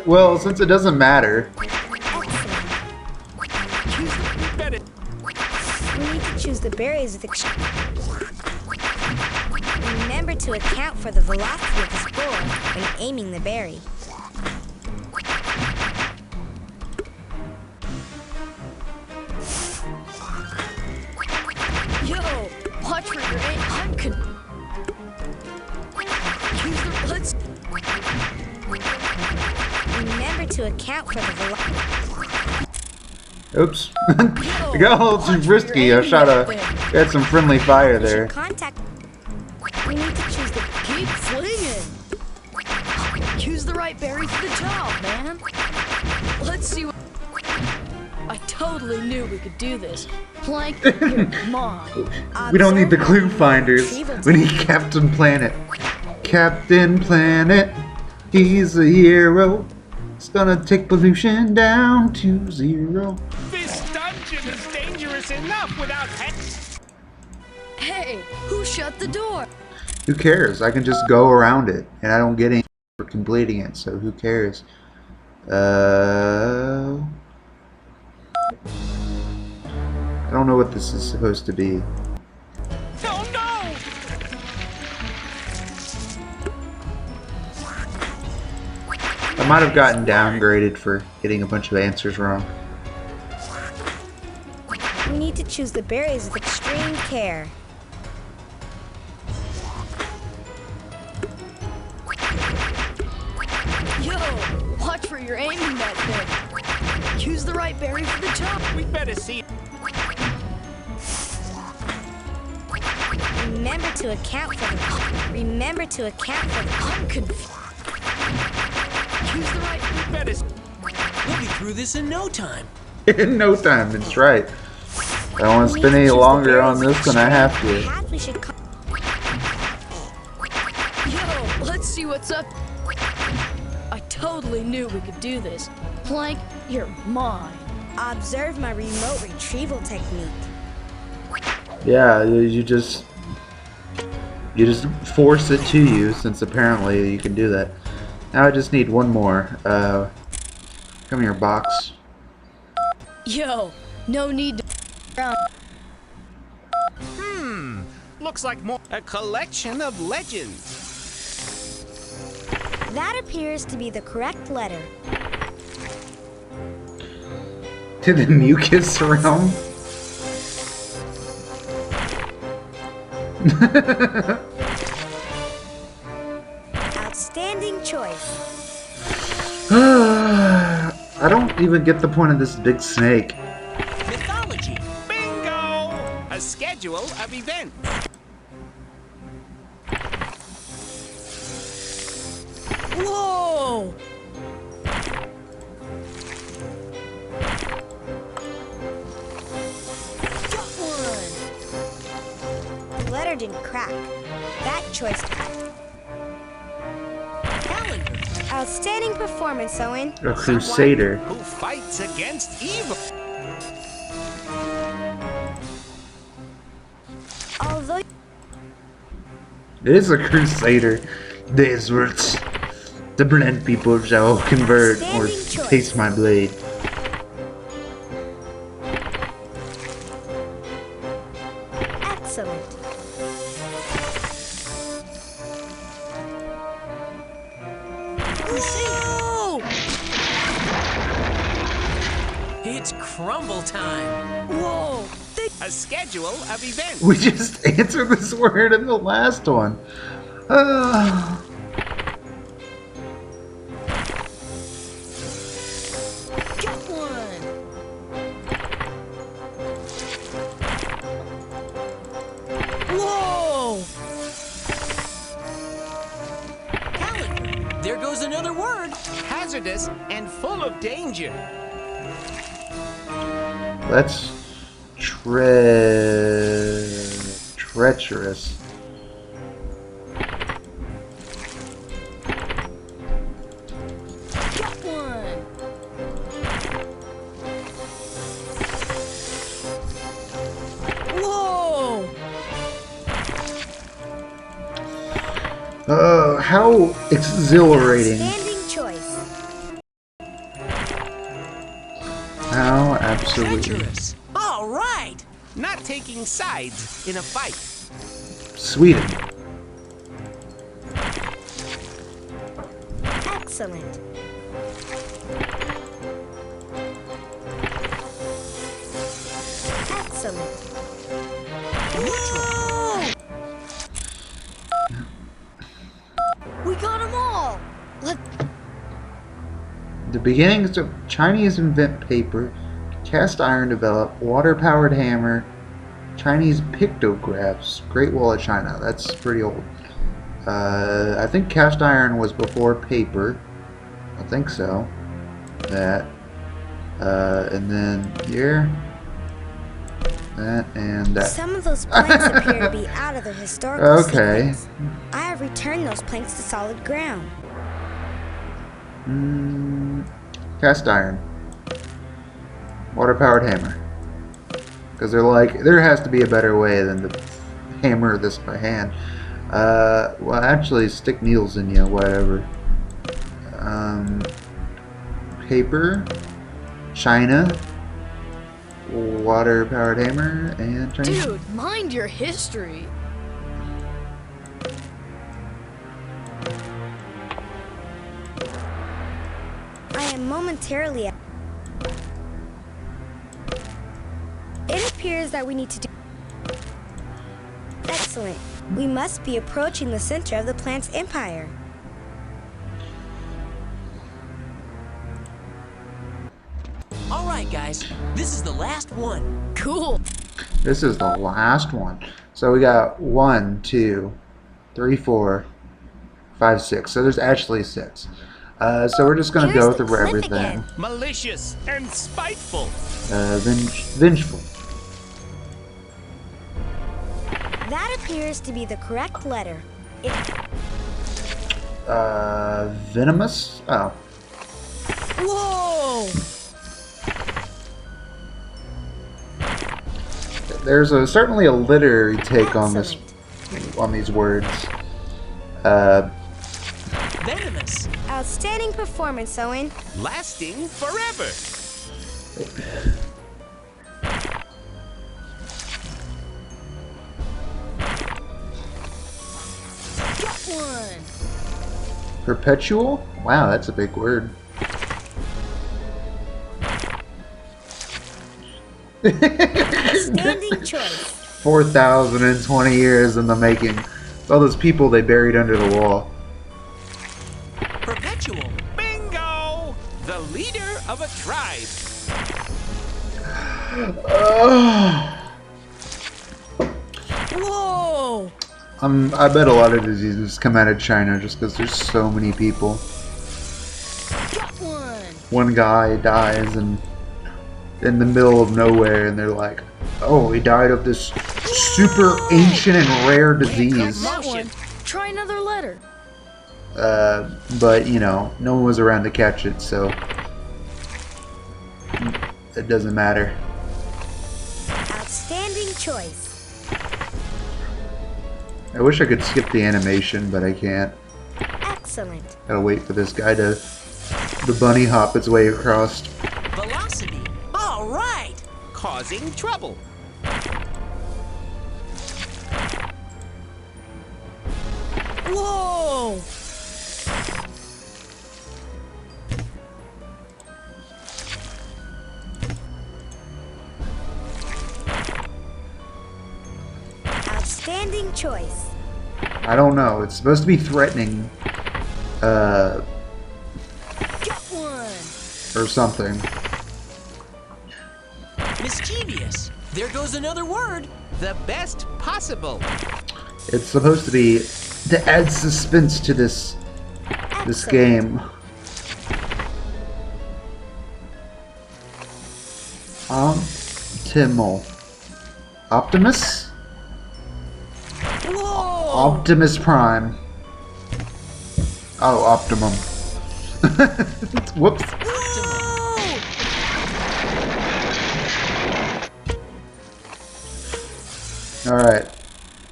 Well, since it doesn't matter. Better. We need to choose the berries with Remember to account for the velocity of the spore when aiming the berry. Yo, watch for your aim. Let's. Remember to account for the velocity. Oops. I got a little too risky. I shot had some friendly fire there. Contact. We need to choose the... Keep flinging. Use the right berry for the job, man. Let's see what. I totally knew we could do this. Plank, you're mine. We don't need the clue finders. We need Captain Planet. Captain Planet, he's a hero. It's gonna take pollution down to 0. This dungeon is dangerous enough without Hey, who shut the door? Who cares? I can just go around it, and I don't get any for completing it, so who cares? I don't know what this is supposed to be. Oh no! I might have gotten downgraded for getting a bunch of answers wrong. We need to choose the berries with extreme care. Yo, watch for your aim in that thing. Use the right berry for the job. We better see. Remember to account for the... Remember to account for the... I'm confused. Use the right. We better. We'll be through this in no time. In no time, that's right. I don't want to We spend need any choose the longer berries on with this than I have to. Perhaps we should... Yo, let's see what's up. I totally knew we could do this. Plank, you're mine. Observe my remote retrieval technique. Yeah, you just force it to you, since apparently you can do that. Now I just need one more. Come here, box. Yo, no need to around. Looks like more a collection of legends. That appears to be the correct letter. To the mucus realm. Outstanding choice. I don't even get the point of this big snake. Mythology. Bingo! A schedule of events. Whoa! Got one. The letter didn't crack. That choice... Outstanding performance, Owen. A crusader. Who fights against evil. Although It is a crusader. These words. The blend people shall convert or Outstanding choice. taste my blade. excellent. Whoa! It's crumble time. Whoa! A schedule of events. We just answered this word in the last one. Get one! Whoa! Calendar. There goes another word. Hazardous and full of danger. That's treacherous. Get one! Whoa! How exhilarating. Outstanding choice. How absolutely. Treacherous. All right. Not taking sides in a fight. Sweden. Excellent. Excellent. Whoa! We got them all! Let The beginnings of Chinese invent paper, cast iron develop, water-powered hammer, Chinese pictographs, Great Wall of China. That's pretty old. I think cast iron was before paper. I think so. That. And then here. That and that. Some of those planks appear to be out of their historical Okay. sequence. I have returned those planks to solid ground. Cast iron. Water-powered hammer. Because they're like, there has to be a better way than to hammer this by hand. Well, actually, stick needles in you, whatever. Paper. China. Water-powered hammer. And Chinese. Dude, mind your history. I am momentarily. It appears that we need to do. Excellent. We must be approaching the center of the plant's empire. All right, guys. This is the last one. Cool. This is the last one. So we got 1, 2, 3, 4, 5, 6. So there's actually 6. So we're just gonna Here's go the through clip everything. again. Malicious and spiteful. Vengeful. That appears to be the correct letter. It Venomous. Oh, Whoa! there's certainly a literary take on this, on these words. Venomous. Outstanding performance, Owen. Lasting forever. Get one! Perpetual. Wow, that's a big word. Outstanding choice. 4,020 years in the making. All those people they buried under the wall. Perpetual. Bingo! The leader of a tribe. Whoa! I bet a lot of diseases come out of China just because there's so many people. Get one! One guy dies and in the middle of nowhere, and they're like, "Oh, he died of this super ancient and rare disease." That one. Try another letter. but you know, no one was around to catch it, so it doesn't matter. Outstanding choice. I wish I could skip the animation, but I can't. Excellent. Gotta wait for this guy to the bunny hop its way across. Velocity. All right. Causing trouble. Whoa! Outstanding choice. I don't know. It's supposed to be threatening, Got one! or something. Mischievous. There goes another word. The best possible. It's supposed to be to add suspense to this game. Optimal. Optimus? Whoa! Optimus Prime. Oh, Optimum. Whoops. Alright.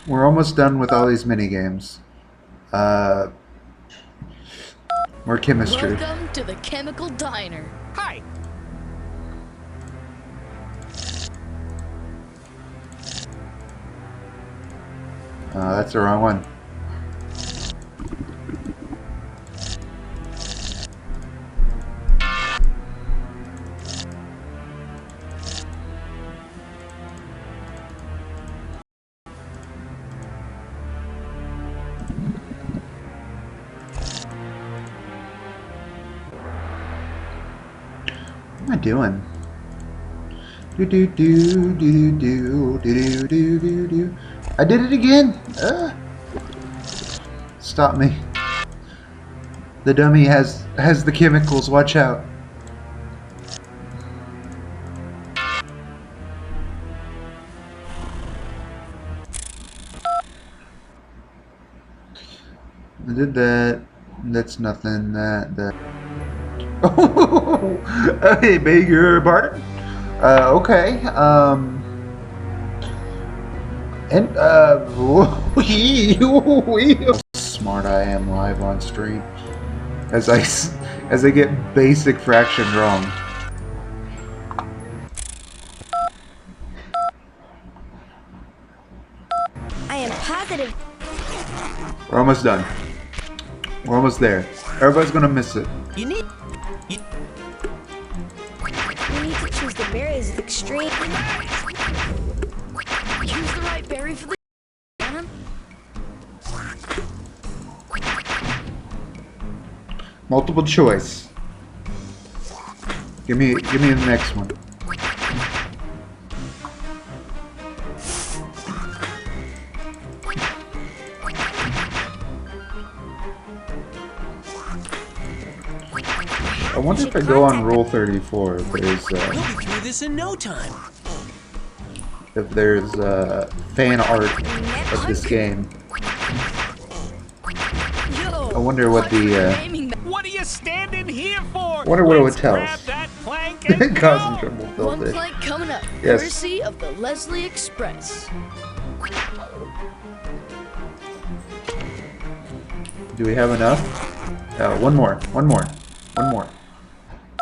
We're almost done with all these mini games. More chemistry. Welcome to the Chemical Diner. Hi. That's the wrong one. What am I doing? Do do do do do do do do do. I did it again. Stop me. The dummy has the chemicals. Watch out. I did that. That's nothing. That. Oh, hey, beg your pardon. Okay. And smart I am live on stream as I get basic fraction wrong. I am positive. We're almost done. We're almost there. Everybody's gonna miss it. You need. We need to choose the berries with extreme. Choose the right berry for the man. Multiple choice. Give me the next one. I wonder if I go on Rule 34 if there's We'll be through this in no time. fan art of this game. Yo, I wonder what the aiming What are you standing here for? Wonder what it would Let's tell grab us. that plank and causing go. trouble one filthy. plank coming up, Yes. courtesy of the Leslie Express. Do we have enough? One more.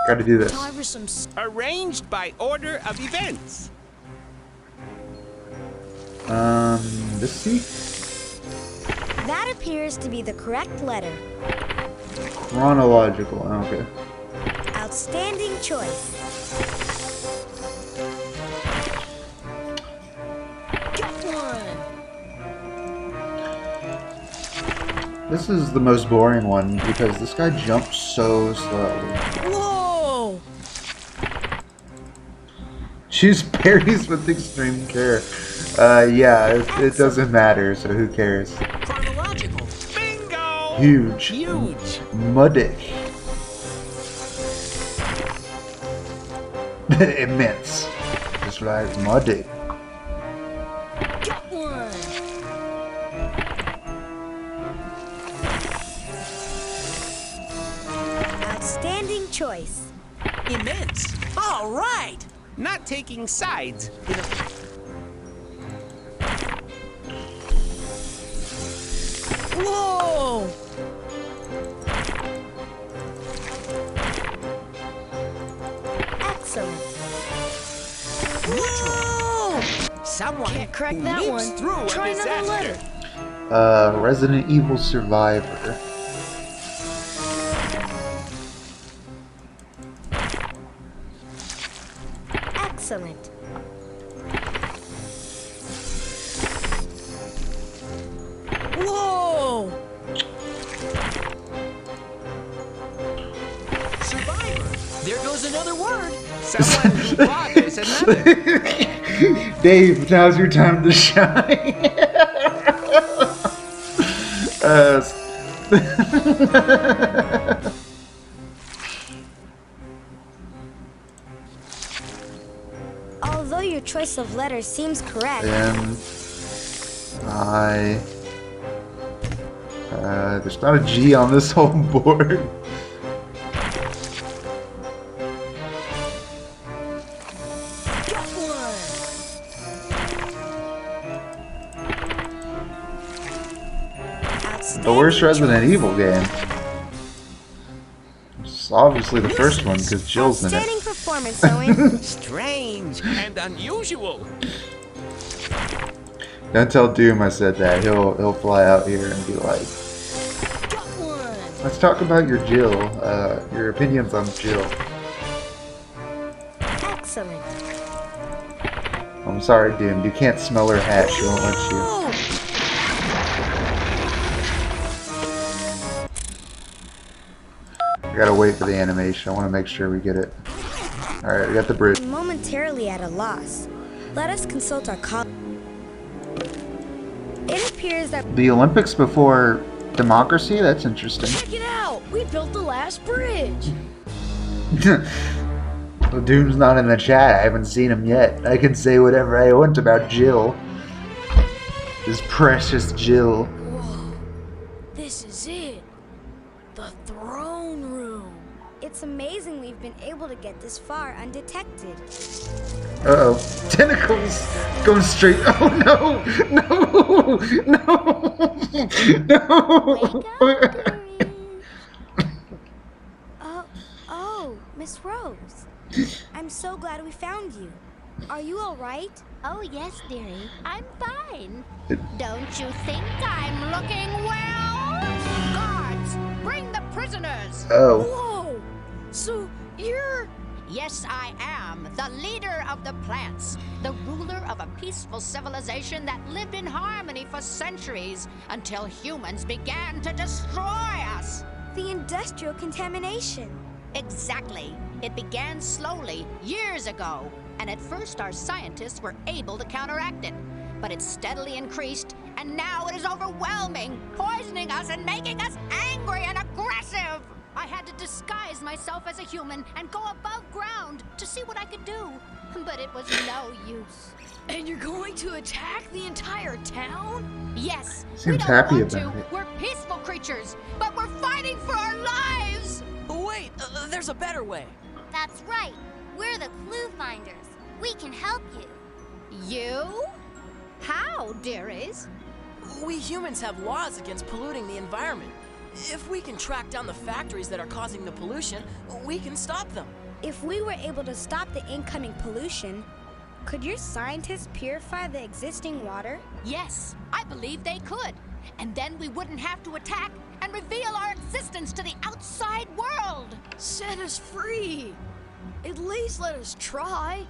Gotta do this. Time for some Arranged by order of events. This C? That appears to be the correct letter. Chronological, okay. Outstanding choice. Got one. This is the most boring one because this guy jumps so slowly. Whoa! Choose berries with extreme care. Yeah, it doesn't matter, so who cares? Chronological. Bingo! Huge. Huge. Muddick. Immense. Just like Muddick. Got one. choice. Immense. All right. Not taking sides. Whoa! Excellent. Whoa! Someone Can't crack who that lives one. through Try a another disaster. letter. Resident Evil Survivor. Excellent. Whoa! Survivor. There goes another word. Someone who bothers another. Dave, now's your time to shine. Although your choice of letters seems correct, there's not a G on this whole board. Got one! The worst Resident Evil game. It's obviously the first one because Jill's in outstanding it. performance, Owen. Strange and unusual. Don't tell Doom I said that. He'll fly out here and be like, Got one! let's talk about your Jill. Your opinions on Jill. Excellent. I'm sorry, Doom. You can't smell her hat. She won't let you. Whoa! I gotta wait for the animation. I want to make sure we get it. Alright, we got the bridge. Momentarily at a loss. Let us consult our colleagues. It appears that The Olympics before democracy? That's interesting. Check it out! We built the last bridge! Well, Doom's not in the chat. I haven't seen him yet. I can say whatever I want about Jill. This precious Jill. Whoa! This is it! The throne room! it's amazing we've been able to get this far undetected. Uh-oh. Tentacles! Going straight. Oh no! No! No! Wake up, dearie. Oh, Miss Rose. I'm so glad we found you. Are you all right? Oh, yes, dearie. I'm fine. Don't you think I'm looking well? Guards, bring the prisoners. Oh. Whoa! So, you're... Yes, I am the leader of the plants, the ruler of a peaceful civilization that lived in harmony for centuries until humans began to destroy us. The industrial contamination. Exactly. It began slowly, years ago, and at first our scientists were able to counteract it. But it steadily increased, and now it is overwhelming, poisoning us and making us angry and aggressive. I had to disguise myself as a human and go above ground to see what I could do. But it was no use. And you're going to attack the entire town? Yes, we Seems don't happy want about to. it. We're peaceful creatures, but we're fighting for our lives. Wait, there's a better way. That's right. We're the clue finders. We can help you. You? How, dearies? We humans have laws against polluting the environment. If we can track down the factories that are causing the pollution, we can stop them. If we were able to stop the incoming pollution, could your scientists purify the existing water? Yes, I believe they could. And then we wouldn't have to attack and reveal our existence to the outside world. Set us free! At least let us try.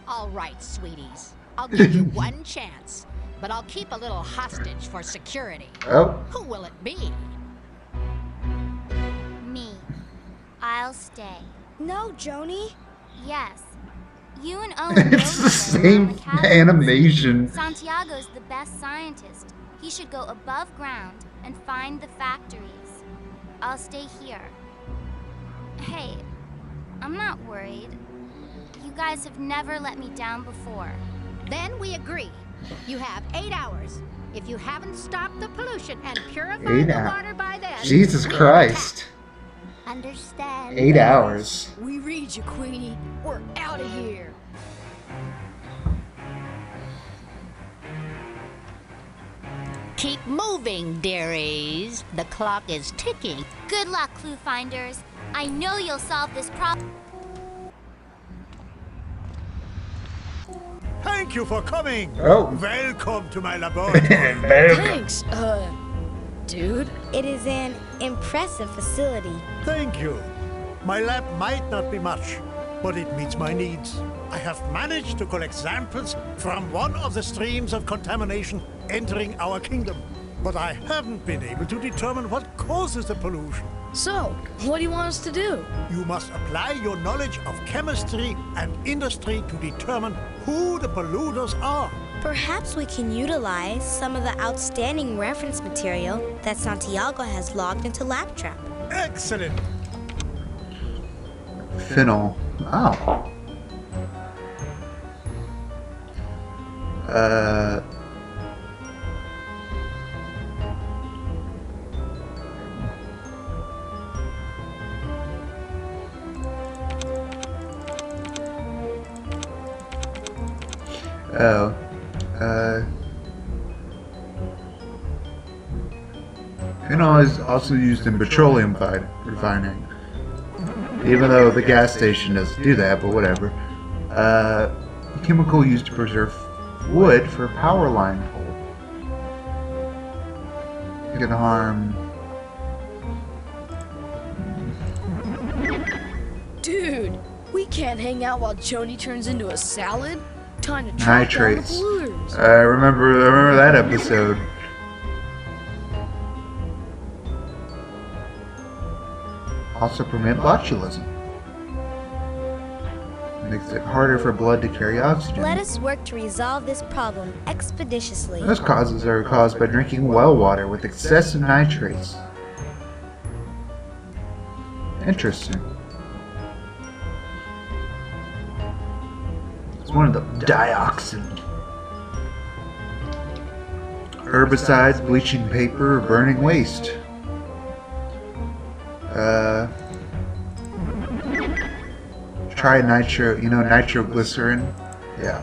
All right, sweeties. I'll give you one chance, but I'll keep a little hostage for security. Oh. Who will it be? Me. I'll stay. No, Joni. Yes. You and Owen It's the both same animation. Santiago's the best scientist. He should go above ground and find the factories. I'll stay here. Hey, I'm not worried. You guys have never let me down before. Then we agree. You have 8 hours. If you haven't stopped the pollution and purified 8 the hours. water by then, Jesus we'll Christ. attack. understand. 8 hours. We read you, Queenie. We're out of here. Keep moving, dearies. The clock is ticking. Good luck, clue finders. I know you'll solve this problem. Thank you for coming. Oh. Welcome to my laboratory. Thanks, dude. It is an impressive facility. Thank you. My lab might not be much, but it meets my needs. I have managed to collect samples from one of the streams of contamination entering our kingdom, but I haven't been able to determine what causes the pollution. So, what do you want us to do? You must apply your knowledge of chemistry and industry to determine who the polluters are. Perhaps we can utilize some of the outstanding reference material that Santiago has logged into LabTrap. Excellent. Phenol. Oh. Oh. Phenol is also used in petroleum refining. Even though the gas station doesn't do that, but whatever. Chemical used to preserve wood for power line pole. It can harm. Dude, we can't hang out while Joni turns into a salad. Time to track down the Nitrates. polluters. I remember that episode. Also permit botulism. Makes it harder for blood to carry oxygen. Let us work to resolve this problem expeditiously. Those causes are caused by drinking well water with excessive nitrates. Interesting. It's one of the dioxin. Herbicides, bleaching paper, or burning waste. Try nitro, nitroglycerin. Yeah.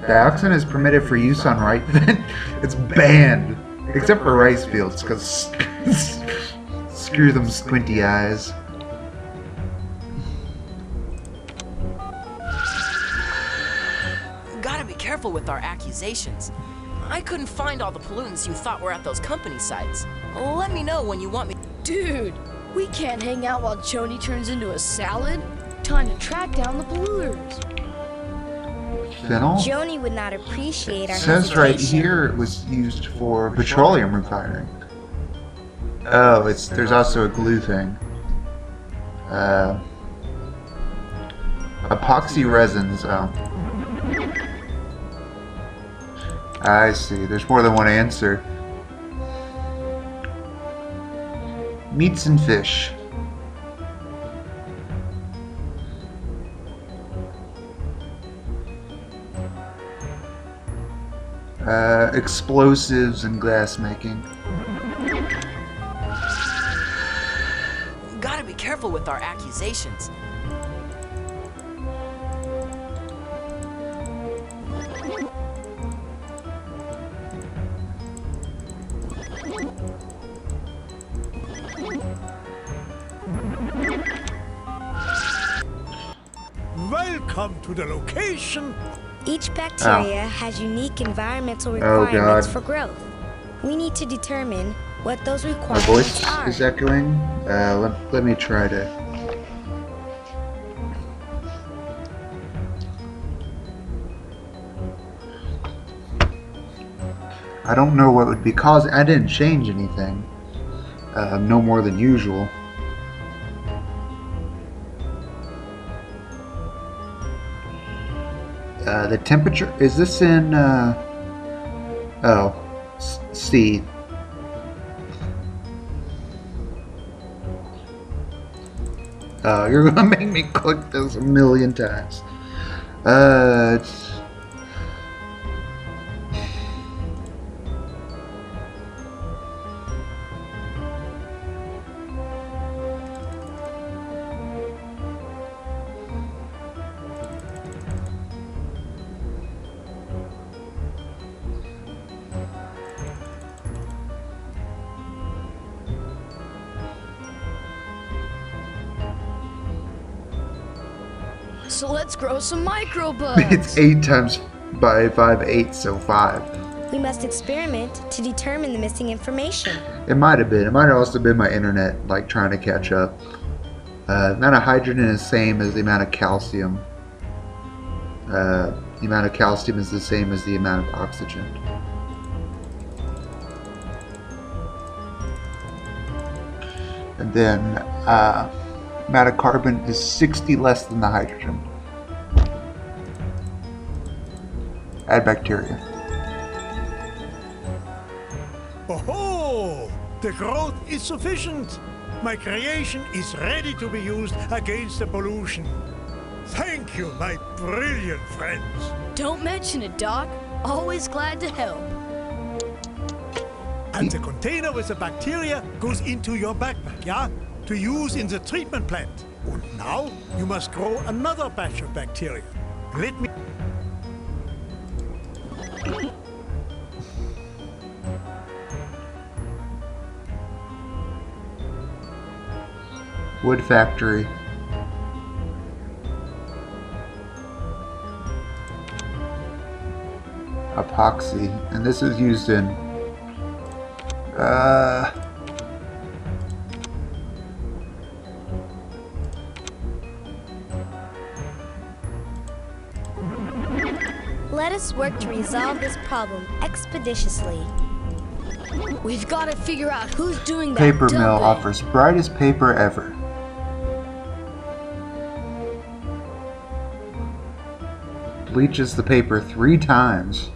Dioxin is permitted for use on rice. It's banned, except for rice fields, because screw them squinty eyes. Gotta be careful with our accusations. I couldn't find all the pollutants you thought were at those company sites. Let me know when you want me. Dude, we can't hang out while Joni turns into a salad. Time to track down the polluters. Phenol? Joni would not appreciate our It says right hesitation. here it was used for petroleum refining. Oh, there's also a glue thing. Epoxy resins. Oh. I see. There's more than one answer. Meats and fish. Explosives and glass making. Gotta be careful with our accusations. Welcome to the location. Each bacteria has unique environmental Oh, requirements God. for growth. We need to determine what those My requirements voice are. is echoing. Let me try to. I don't know what would be causing. I didn't change anything. No more than usual. The temperature, is this in, C. Oh, you're gonna make me click this a million times. It's... So let's grow some microbugs. It's 8 times by 5, 8, so 5. We must experiment to determine the missing information. It might have been. It might have also been my internet, like, trying to catch up. The amount of hydrogen is the same as the amount of calcium. The amount of calcium is the same as the amount of oxygen. And then, amount of carbon is 60 less than the hydrogen. Add bacteria. Oh, the growth is sufficient. My creation is ready to be used against the pollution. Thank you, my brilliant friends. Don't mention it, Doc. Always glad to help. And the container with the bacteria goes into your backpack, yeah? To use in the treatment plant. And now you must grow another batch of bacteria. Let me... Wood factory. Epoxy. And this is used in Let us work to resolve this problem expeditiously. We've got to figure out who's doing that paper dumping. mill offers brightest paper ever. Bleaches the paper 3 times.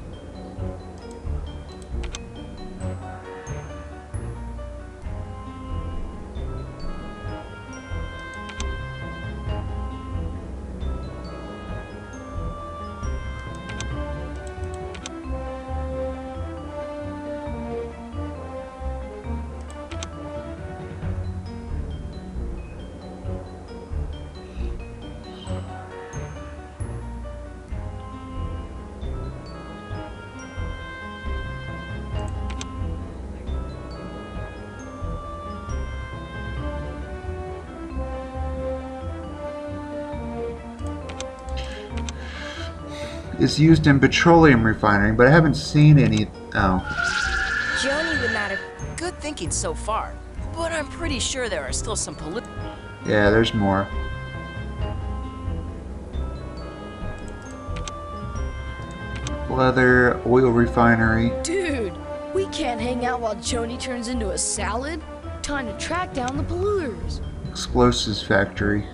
Is used in petroleum refining, but I haven't seen any. Oh. Joni would not have. Good thinking so far, but I'm pretty sure there are still some Yeah, there's more. Leather, oil refinery. Dude, we can't hang out while Joni turns into a salad. Time to track down the polluters. Explosives factory.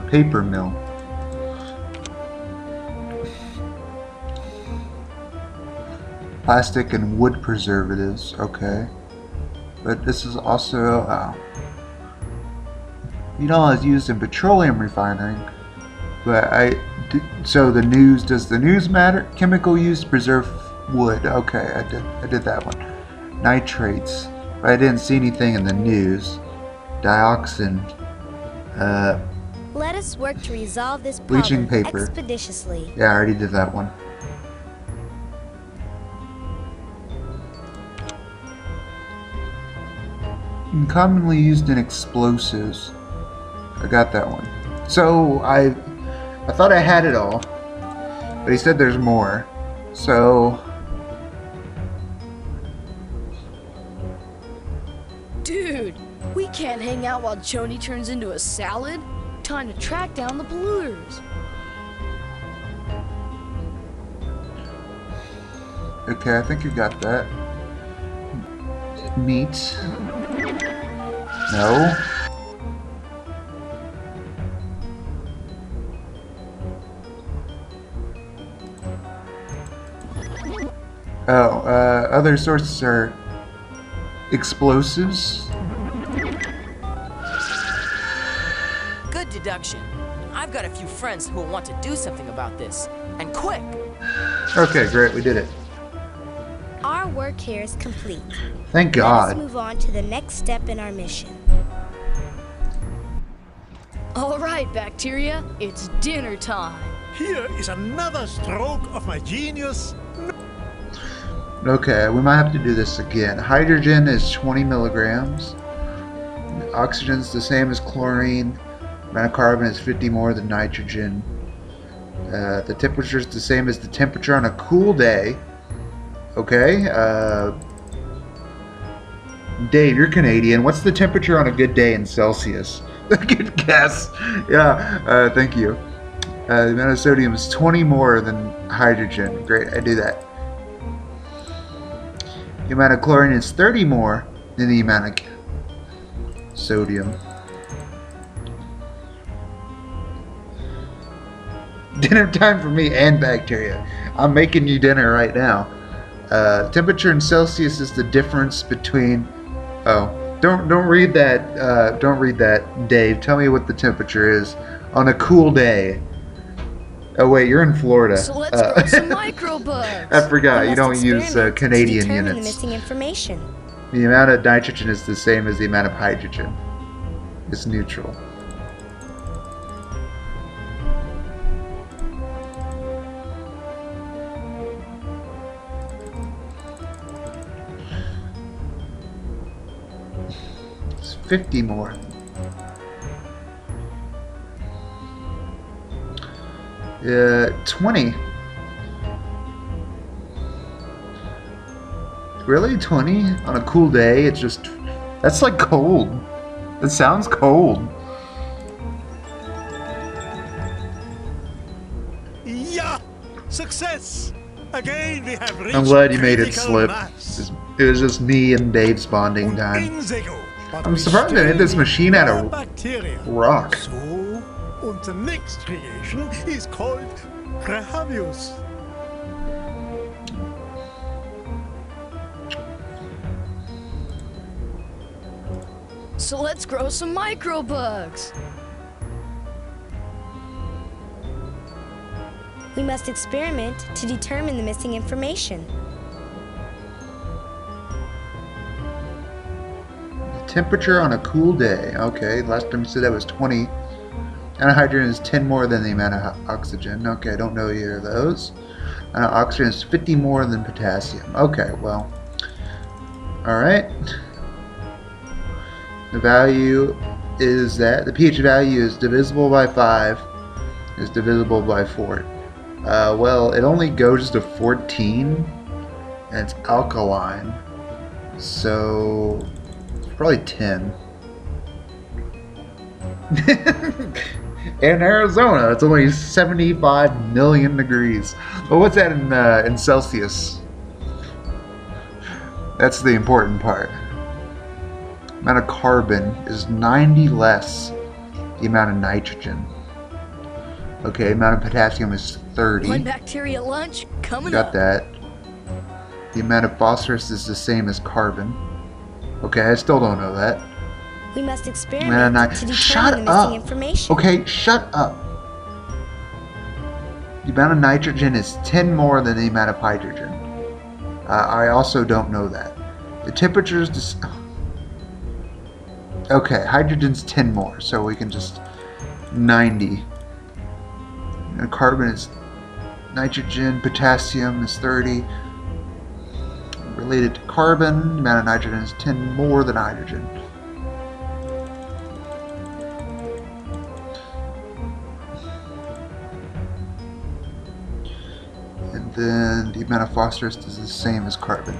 Paper mill. Plastic and wood preservatives, okay. But this is also, you know, it's used in petroleum refining. But so the news, does the news matter? Chemical used to preserve wood, okay, I did that one. Nitrates, but I didn't see anything in the news. Dioxin, Let us work to resolve this bleaching problem paper. expeditiously. Yeah, I already did that one. Commonly used in explosives. I got that one. So I thought I had it all, but he said there's more. So Dude, we can't hang out while Joni turns into a salad. Time to track down the polluters. okay, I think you got that. Meat. No. Oh, other sources are explosives. Good deduction. I've got a few friends who will want to do something about this, and quick. Okay, great, we did it. Our work here is complete. Thank Let us God. move on to the next step in our mission. All right, bacteria, it's dinner time. Here is another stroke of my genius. Okay, we might have to do this again. Hydrogen is 20 milligrams. Oxygen's the same as chlorine. Amount of carbon is 50 more than nitrogen. The temperature is the same as the temperature on a cool day. Okay. Dave, you're Canadian. What's the temperature on a good day in Celsius? Good guess. Yeah. Thank you. The amount of sodium is 20 more than hydrogen. Great, I do that. The amount of chlorine is 30 more than the amount of sodium. Dinner time for me and bacteria. I'm making you dinner right now. Temperature in Celsius is the difference between. Oh, don't read that. Don't read that, Dave. Tell me what the temperature is on a cool day. Oh wait, you're in Florida. So let's grow some microbugs. I forgot. You don't use Experiment to Canadian determine units. the missing information. The amount of nitrogen is the same as the amount of hydrogen. It's neutral. It's 50 more. 20. Really? 20? On a cool day? It's just... That's like cold. That sounds cold. Yeah! Success! Again, we have reached I'm glad you made it critical slip. mass. It was just me and Dave's bonding time. Insego, but I'm we surprised they made this still machine out of more bacteria. rock. So, and the next creation is called Grahavius. So let's grow some microbugs. We must experiment to determine the missing information. Temperature on a cool day. Okay, last time you said that was 20. And hydrogen is 10 more than the amount of oxygen. Okay, I don't know either of those. Oxygen is 50 more than potassium. Okay, well. Alright. The value is that the pH value is divisible by 5 is divisible by 4. Well, it only goes to 14 and it's alkaline. So it's probably 10. In Arizona, it's only 75 million degrees. Well, what's that in Celsius? That's the important part. Amount of carbon is 90 less the amount of nitrogen. Okay, amount of potassium is 30. One bacteria lunch coming Got up. that. The amount of phosphorus is the same as carbon. Okay, I still don't know that. We must Amount experiment of to Shut determine the up. missing information. Okay, shut up. The amount of nitrogen is 10 more than the amount of hydrogen. I also don't know that. The temperature is... Okay, hydrogen's 10 more, so we can just... 90. And carbon is... Nitrogen, potassium is 30. Related to carbon, the amount of nitrogen is 10 more than hydrogen. Then the amount of phosphorus is the same as carbon.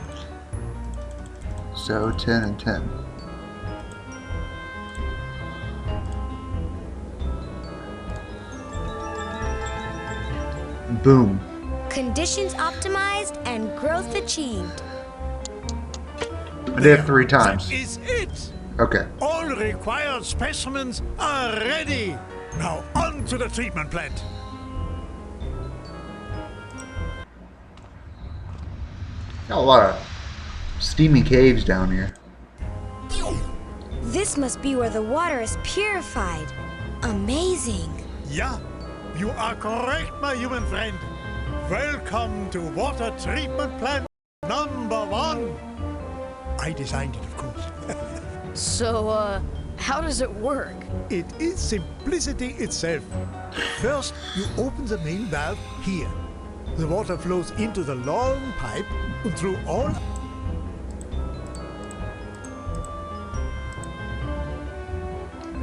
So 10 and 10. Boom. Conditions optimized and growth achieved. I did it 3 times. That is it! Okay. All required specimens are ready. Now on to the treatment plant. Got a lot of steamy caves down here. This must be where the water is purified. Amazing. Yeah, you are correct, my human friend. Welcome to water treatment plant number 1. I designed it, of course. So, how does it work? It is simplicity itself. First, you open the main valve here. The water flows into the long pipe and through all...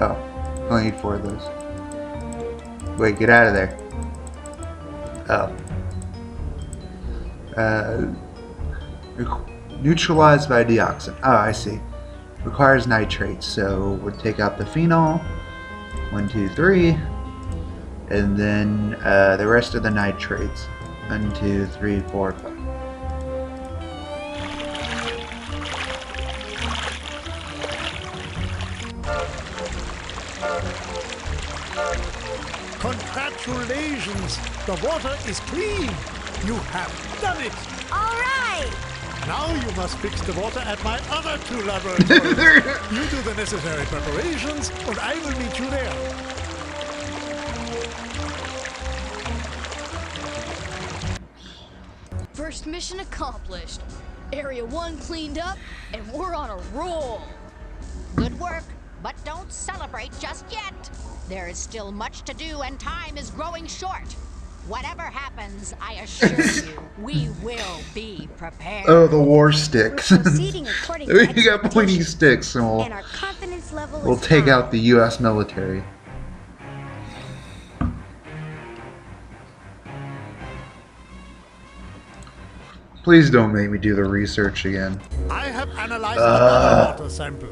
Oh, only need 4 of those. Wait, get out of there. Oh. Neutralized by dioxin. Oh, I see. Requires nitrates, so we'll take out the phenol. 1, 2, 3. And then the rest of the nitrates. 1, 2, 3, 4, 5. Congratulations! The water is clean! You have done it! All right! Now you must fix the water at my other 2 laboratories. You do the necessary preparations, and I will meet you there. First mission accomplished. Area 1 cleaned up, and we're on a roll. Good work, but don't celebrate just yet. There is still much to do and time is growing short. Whatever happens, I assure you, we will be prepared. Oh, the war sticks. We're proceeding according to You got pointy sticks, and and our confidence level we'll is take high. out the U.S. military. Please don't make me do the research again. I have analyzed another water sample.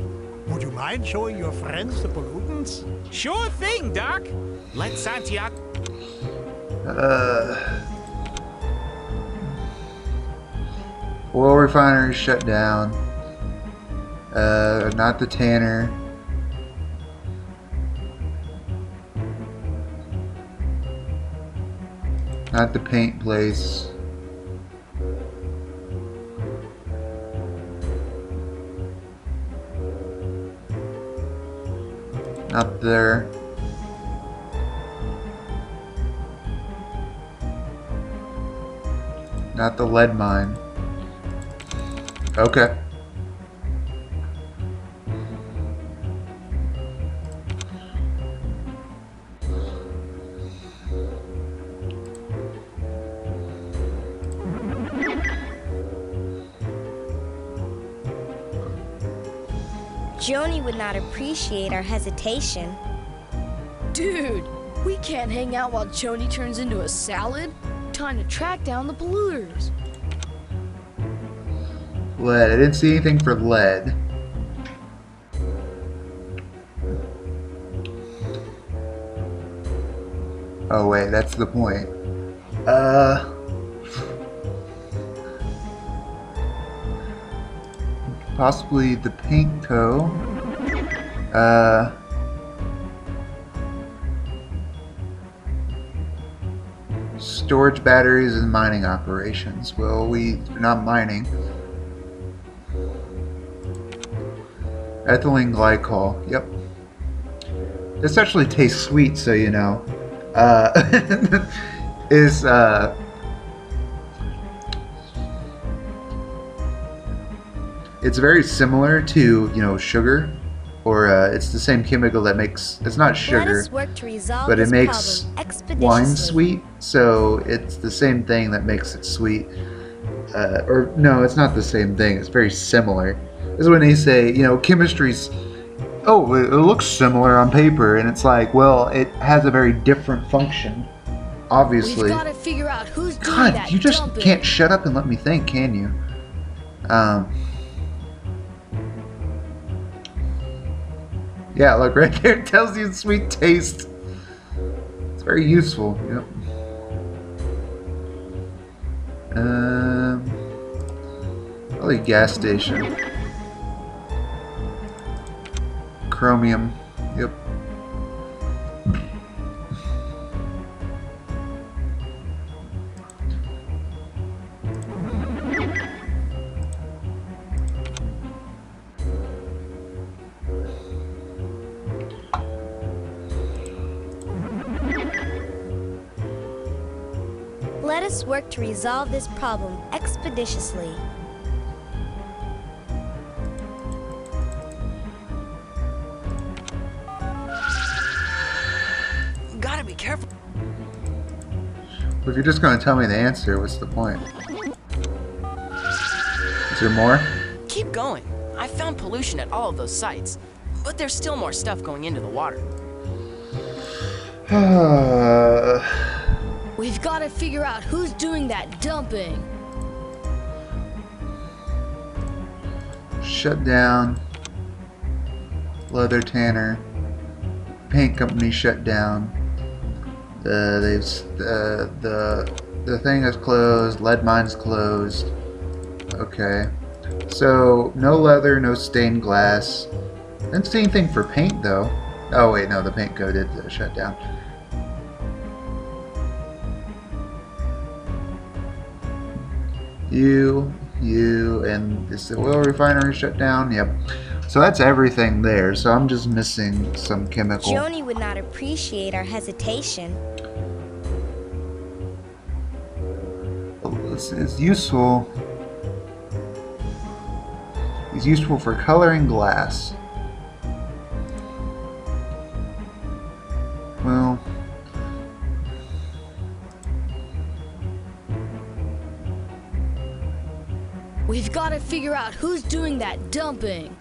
Would you mind showing your friends the pollutants? Sure thing, Doc. Let Santiago... Oil refinery shut down. Not the tanner. Not the paint place. Not there. Not the lead mine. Okay. Joni would not appreciate our hesitation. Dude, we can't hang out while Joni turns into a salad. Time to track down the polluters. Lead. I didn't see anything for lead. Oh wait, that's the point. Possibly the paint co. Storage batteries and mining operations. Well, we're not mining. Ethylene glycol. Yep. This actually tastes sweet, so you know. It's very similar to, you know, sugar, or it's the same chemical that makes, it's not Let sugar, us work to resolve but it this makes problem expeditiously. wine sweet, so it's the same thing that makes it sweet. Or no, it's not the same thing, it's very similar. This is when they say, you know, chemistry's, oh, it looks similar on paper, and it's like, well, it has a very different function, obviously. We've got to figure out who's doing God, that you just dumping. can't shut up and let me think, can you? Yeah, look, right there, it tells you sweet taste. It's very useful, yep. Probably gas station. Chromium, yep. Let us work to resolve this problem expeditiously. Gotta be careful. If you're just going to tell me the answer, what's the point? Is there more? Keep going. I found pollution at all of those sites, but there's still more stuff going into the water. We've got to figure out who's doing that dumping. Shut down. Leather tanner. Paint company shut down. The thing is closed. Lead mine's closed. Okay. So no leather, no stained glass. Didn't see anything for paint though. Oh wait, no, the paint co did shut down. You, and is the oil refinery shut down? Yep. So that's everything there. So I'm just missing some chemical. Joni would not appreciate our hesitation. This is useful. It's useful for coloring glass. Well, We've got to figure out who's doing that dumping.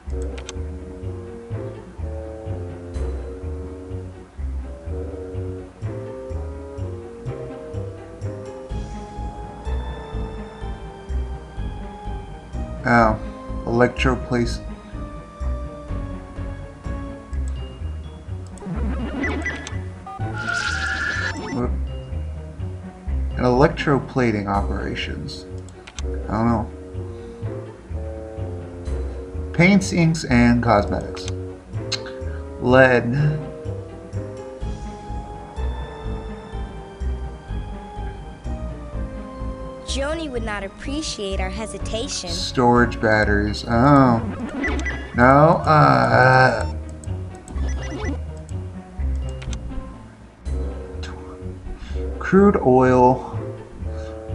oh, electroplace. And electroplating operations. I don't know. Paints, inks, and cosmetics. Lead. Joni would not appreciate our hesitation. Storage batteries. Oh. No. Crude oil.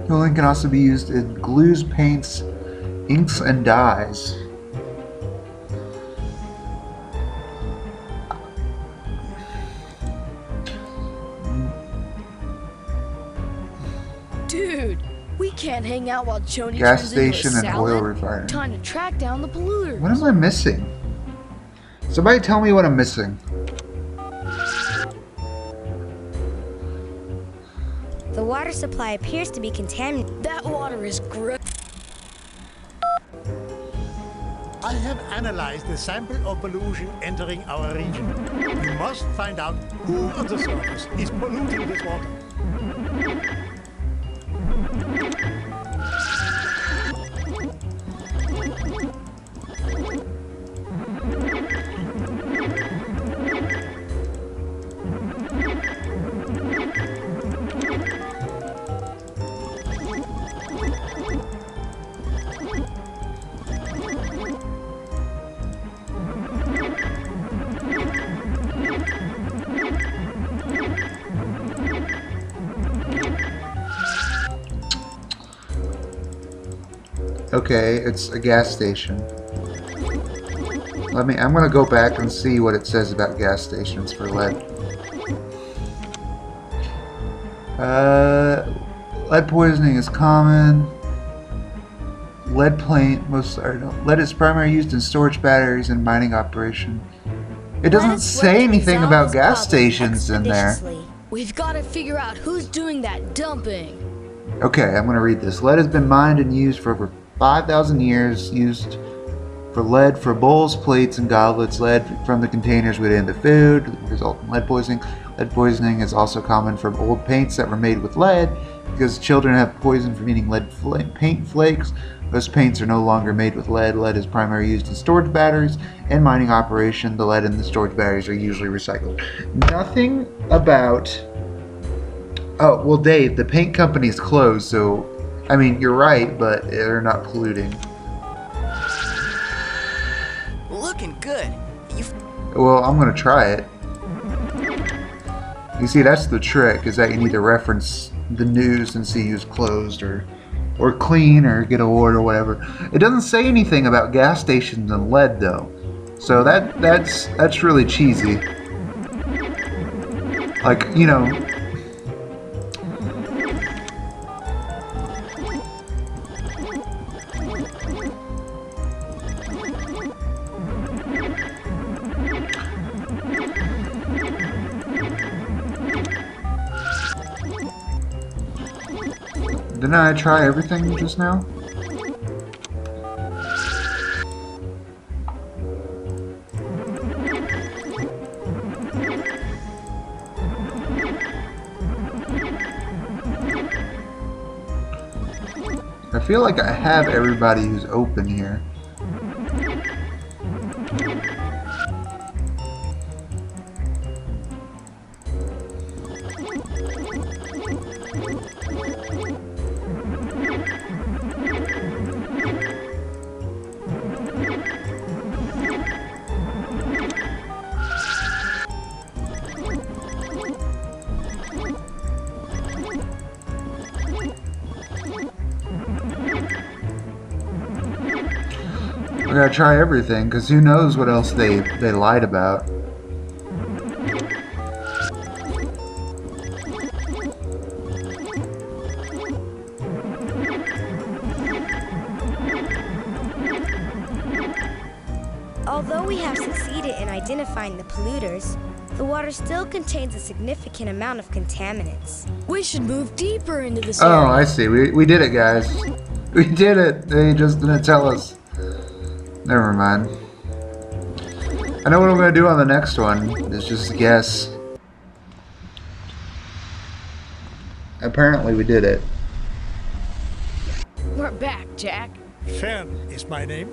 Tooling can also be used in glues, paints, inks, and dyes. Dude, we can't hang out while Joni Gas turns into a station and salad. oil refinery. Time to track down the polluters. What am I missing? Somebody tell me what I'm missing. The water supply appears to be contaminated. That water is gross. I have analyzed the sample of pollution entering our region. We must find out who on the surface is polluting this water. Okay, it's a gas station. I'm gonna go back and see what it says about gas stations for lead. Lead poisoning is common. Lead is primarily used in storage batteries and mining operation. It doesn't say anything about gas stations in there. We've got to figure out who's doing that dumping. Okay, I'm gonna read this. Lead has been mined and used for over 5,000 years, used for lead for bowls, plates, and goblets. Lead from the containers would into food, result in lead poisoning. Lead poisoning is also common from old paints that were made with lead, because children have poison from eating lead paint flakes. Most paints are no longer made with lead. Lead is primarily used in storage batteries and mining operation. The lead in the storage batteries are usually recycled. Nothing about... Oh, well, Dave, the paint company's closed, so... I mean, you're right, but they're not polluting. Looking good. Well, I'm gonna try it. You see, that's the trick, is that you need to reference the news and see who's closed or clean or get a award or whatever. It doesn't say anything about gas stations and lead though, so that's really cheesy. Like, you know, Didn't I try everything just now? I feel like I have everybody who's open here. I gotta try everything, because who knows what else they lied about. Although we have succeeded in identifying the polluters, the water still contains a significant amount of contaminants. We should move deeper into this Oh, area. I see. We did it, guys. We did it. They just didn't tell us. Never mind. I know what I'm gonna do on the next one. It's just a guess. Apparently we did it. We're back, Jack. Fern is my name,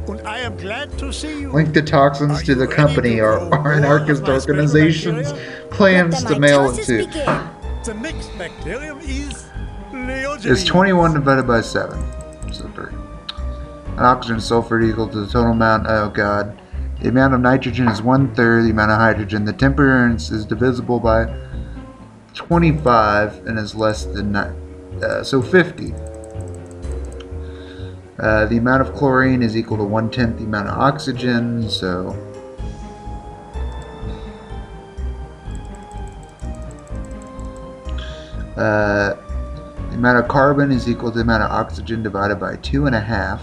and I am glad to see you. Link the toxins to the company or anarchist organizations plans to mail it to. The next bacterium is Leogenes. It's 21 divided by 7. So 3. An oxygen sulfur equal to the total amount. Oh god. The amount of nitrogen is 1/3 the amount of hydrogen. The temperance is divisible by 25 and is less than so 50. The amount of chlorine is equal to 1/10 the amount of oxygen. So the amount of carbon is equal to the amount of oxygen divided by 2.5.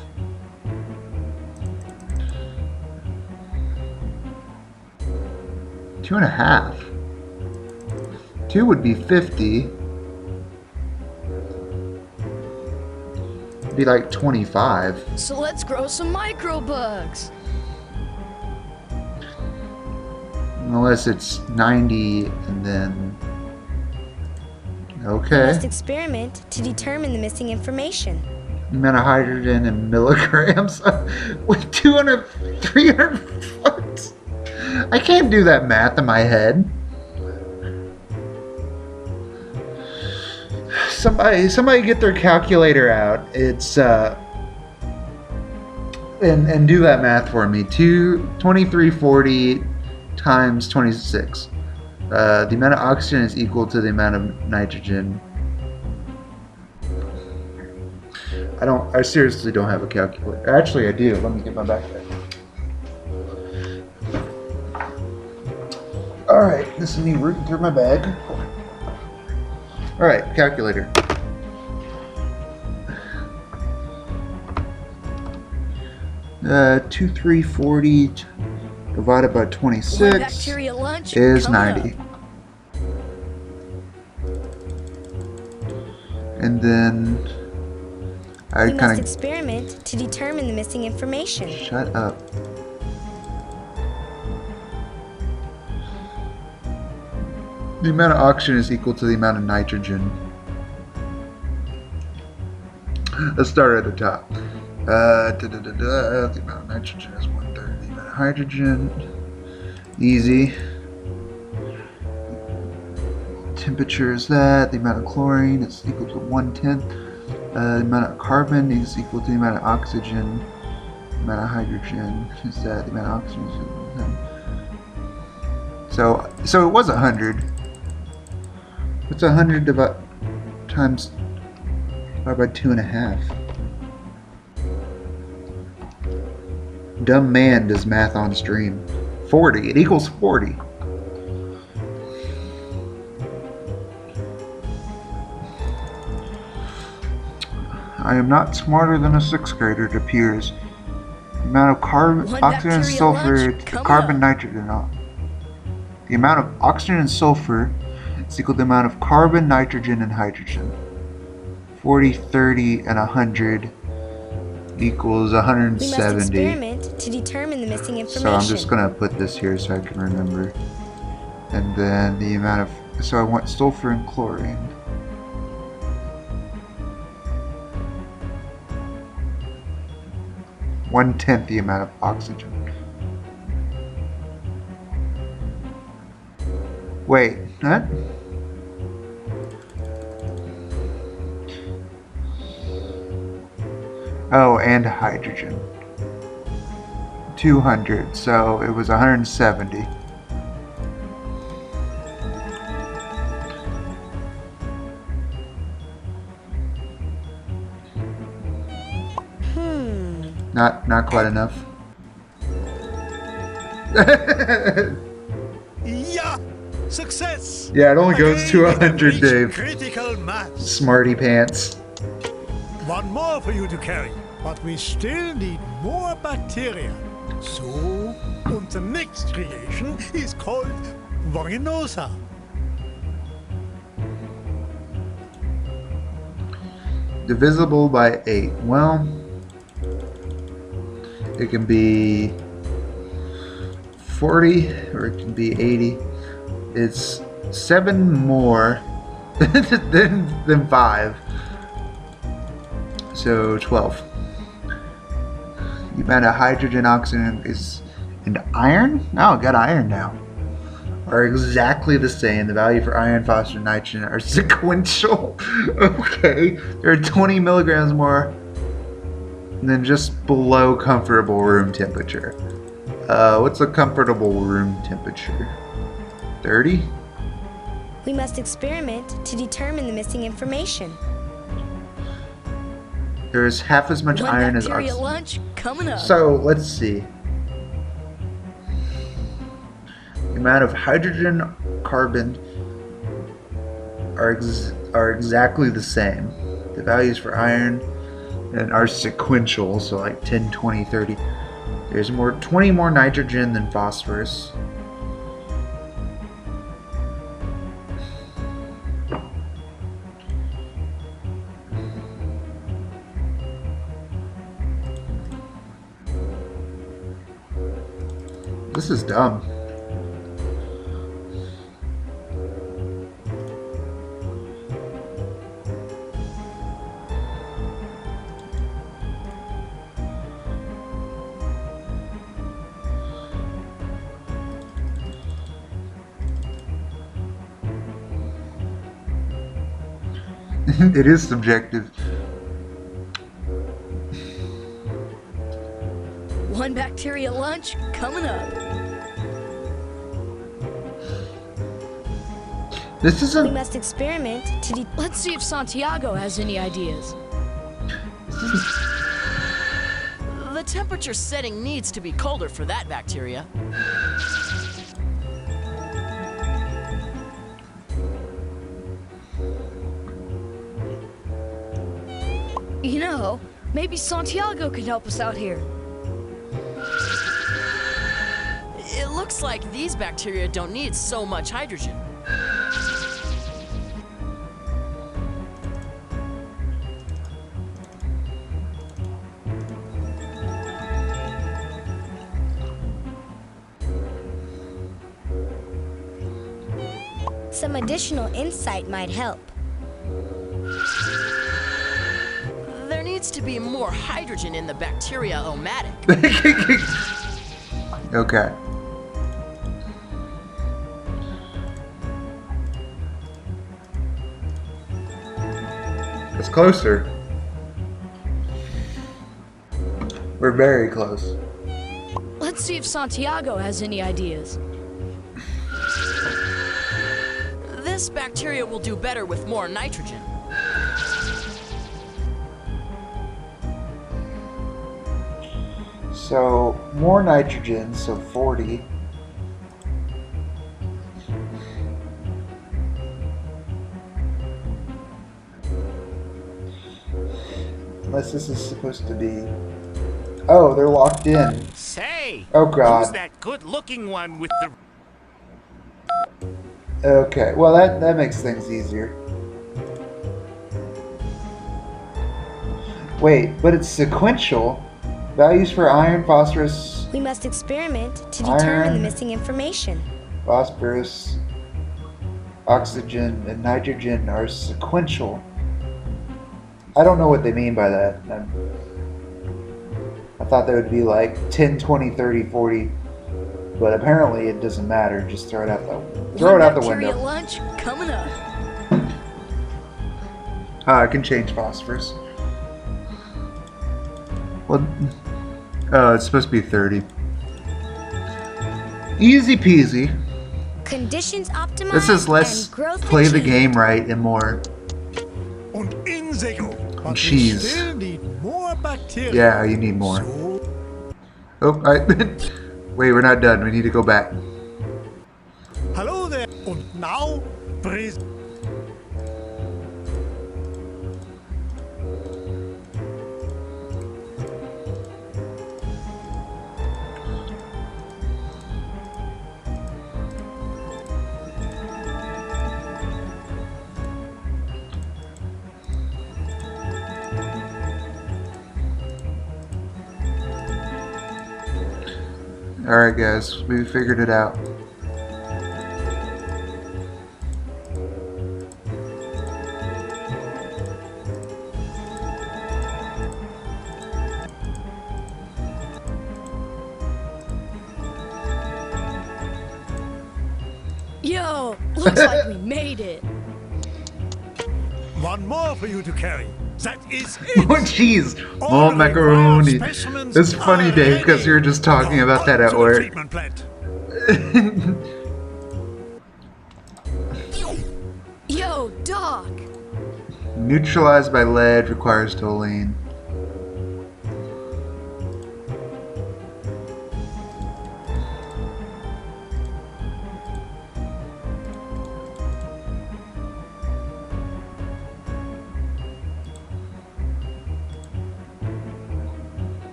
Two and a half. 2 would be 50. It'd be like 25. So let's grow some microbugs. Unless it's 90 and then... We Okay. must experiment to determine the missing information. The amount of hydrogen in milligrams with 200, 300 fucks. I can't do that math in my head. Somebody get their calculator out. It's and do that math for me. 2340 times 26. The amount of oxygen is equal to the amount of nitrogen. I seriously don't have a calculator. Actually, I do. Let me get my backpack. Alright, this is me rooting through my bag. Alright, calculator. Uh, 2340 divided by 26 bacteria lunch is coming 90. And then I We must kind of experiment to determine the missing information. shut up. The amount of oxygen is equal to the amount of nitrogen. Let's start at the top. The amount of nitrogen is 1/3 the amount of hydrogen. Easy. Temperature is that. The amount of chlorine is equal to 1/10. The amount of carbon is equal to the amount of oxygen. The amount of hydrogen is that. The amount of oxygen is equal to 10. So it was 100. What's 100 times by 2.5? Dumb man does math on stream. 40. It equals 40. I am not smarter than a 6th grader, it appears. The amount of carbon, One oxygen, and bacteria sulfur, lunch coming carbon, up. nitrogen. The amount of oxygen and sulfur is equal to the amount of carbon, nitrogen, and hydrogen. 40, 30, and 100 equals We must 170. experiment to determine the missing information. So I'm just gonna put this here so I can remember. And then the amount of, so I want sulfur and chlorine. One-tenth the amount of oxygen. Wait, huh? Oh, and hydrogen. 200, so it was 170. Not quite enough. Yeah! Success! Yeah, it only goes to Again, we have 100, reached Dave. Critical mass. Smarty pants. One more for you to carry, but we still need more bacteria. So, and the next creation is called Vaginosa. Divisible by 8. Well, it can be 40 or it can be 80. It's 7 more than 5. So 12. The amount of hydrogen, oxygen is, and iron? Oh, got iron now. Are exactly the same. The value for iron, phosphorus, and nitrogen are sequential. Okay. There are 20 milligrams more than just below comfortable room temperature. What's a comfortable room temperature? 30? We must experiment to determine the missing information. There's half as much One iron as bacteria oxygen. lunch coming up. So let's see. The amount of hydrogen, carbon are exactly the same. The values for iron and are sequential, so like 10, 20, 30. There's 20 more nitrogen than phosphorus. This is dumb. It is subjective. One bacteria lunch coming up. This We isn't. must experiment to Let's see if Santiago has any ideas. The temperature setting needs to be colder for that bacteria. You know, maybe Santiago could help us out here. It looks like these bacteria don't need so much hydrogen. some additional insight might help. There needs to be more hydrogen in the bacteria omatic. Okay. It's closer. We're very close. Let's see if Santiago has any ideas. This bacteria will do better with more nitrogen. So, more nitrogen, so 40. Unless this is supposed to be... Oh, they're locked in. Say, Oh, God. who's that good-looking one with the... Okay, well that makes things easier. Wait, but it's sequential. Values for iron, phosphorus, We must experiment to determine Iron. the missing information. phosphorus, oxygen, and nitrogen are sequential. I don't know what they mean by that. I thought they would be like 10, 20, 30, 40. But apparently it doesn't matter. Just throw it out the Bacteria window. lunch coming up. I can change phosphorus. Well, it's supposed to be 30. Easy peasy. Conditions optimized This is less and growth play the achieved. game right and more. Und in they go. But we cheese. still need more bacteria. Yeah, you need more. Oh, wait, we're not done. We need to go back. Hello there. Und now, breathe. Alright guys, we figured it out. Yo, looks like we made it. One more for you to carry. That is More it. cheese! All More the macaroni! required specimens It's funny, are Dave, because ready. you were just talking Now about that on at to the work. treatment plant. Yo, Doc. Neutralized by lead requires toluene.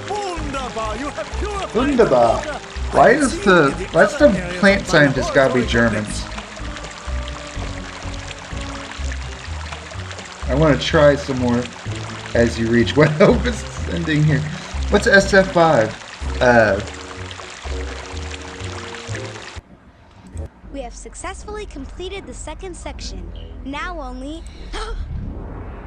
Wunderbar, you have purified Wunderbar. the water. Why I is see the in why's other the areas plant of scientists gotta be laboratory Germans? I want to try some more as you reach. What hope is ending here? What's SF5? We have successfully completed the second section. Now only...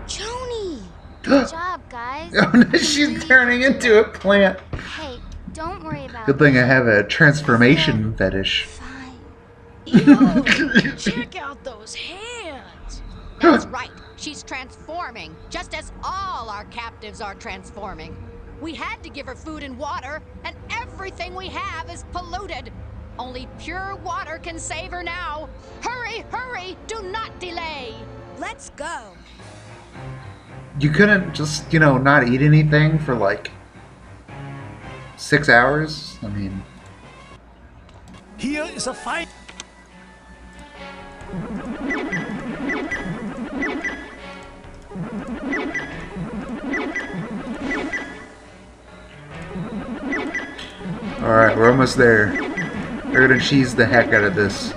Joni! Good job, guys. Oh no, she's turning into a plant. Hey, don't worry about Good thing I have a transformation fetish. Fine. Yo, check out those hands. That's right. She's transforming, just as all our captives are transforming. We had to give her food and water, and everything we have is polluted. Only pure water can save her now. Hurry, hurry, do not delay. Let's go. You couldn't just, you know, not eat anything for like 6 hours? I mean, Here is a fine. alright, we're almost there. We're gonna cheese the heck out of this.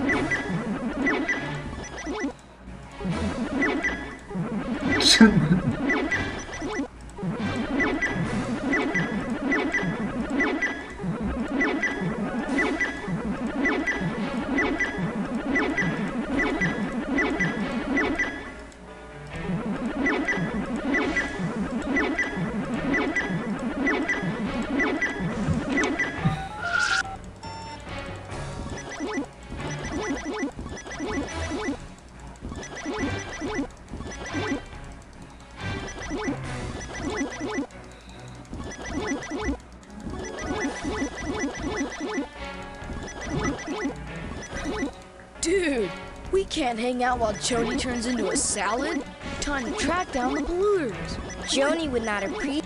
Dude, we can't hang out while Joni turns into a salad. Time to track down the polluters. Joni would not appreciate...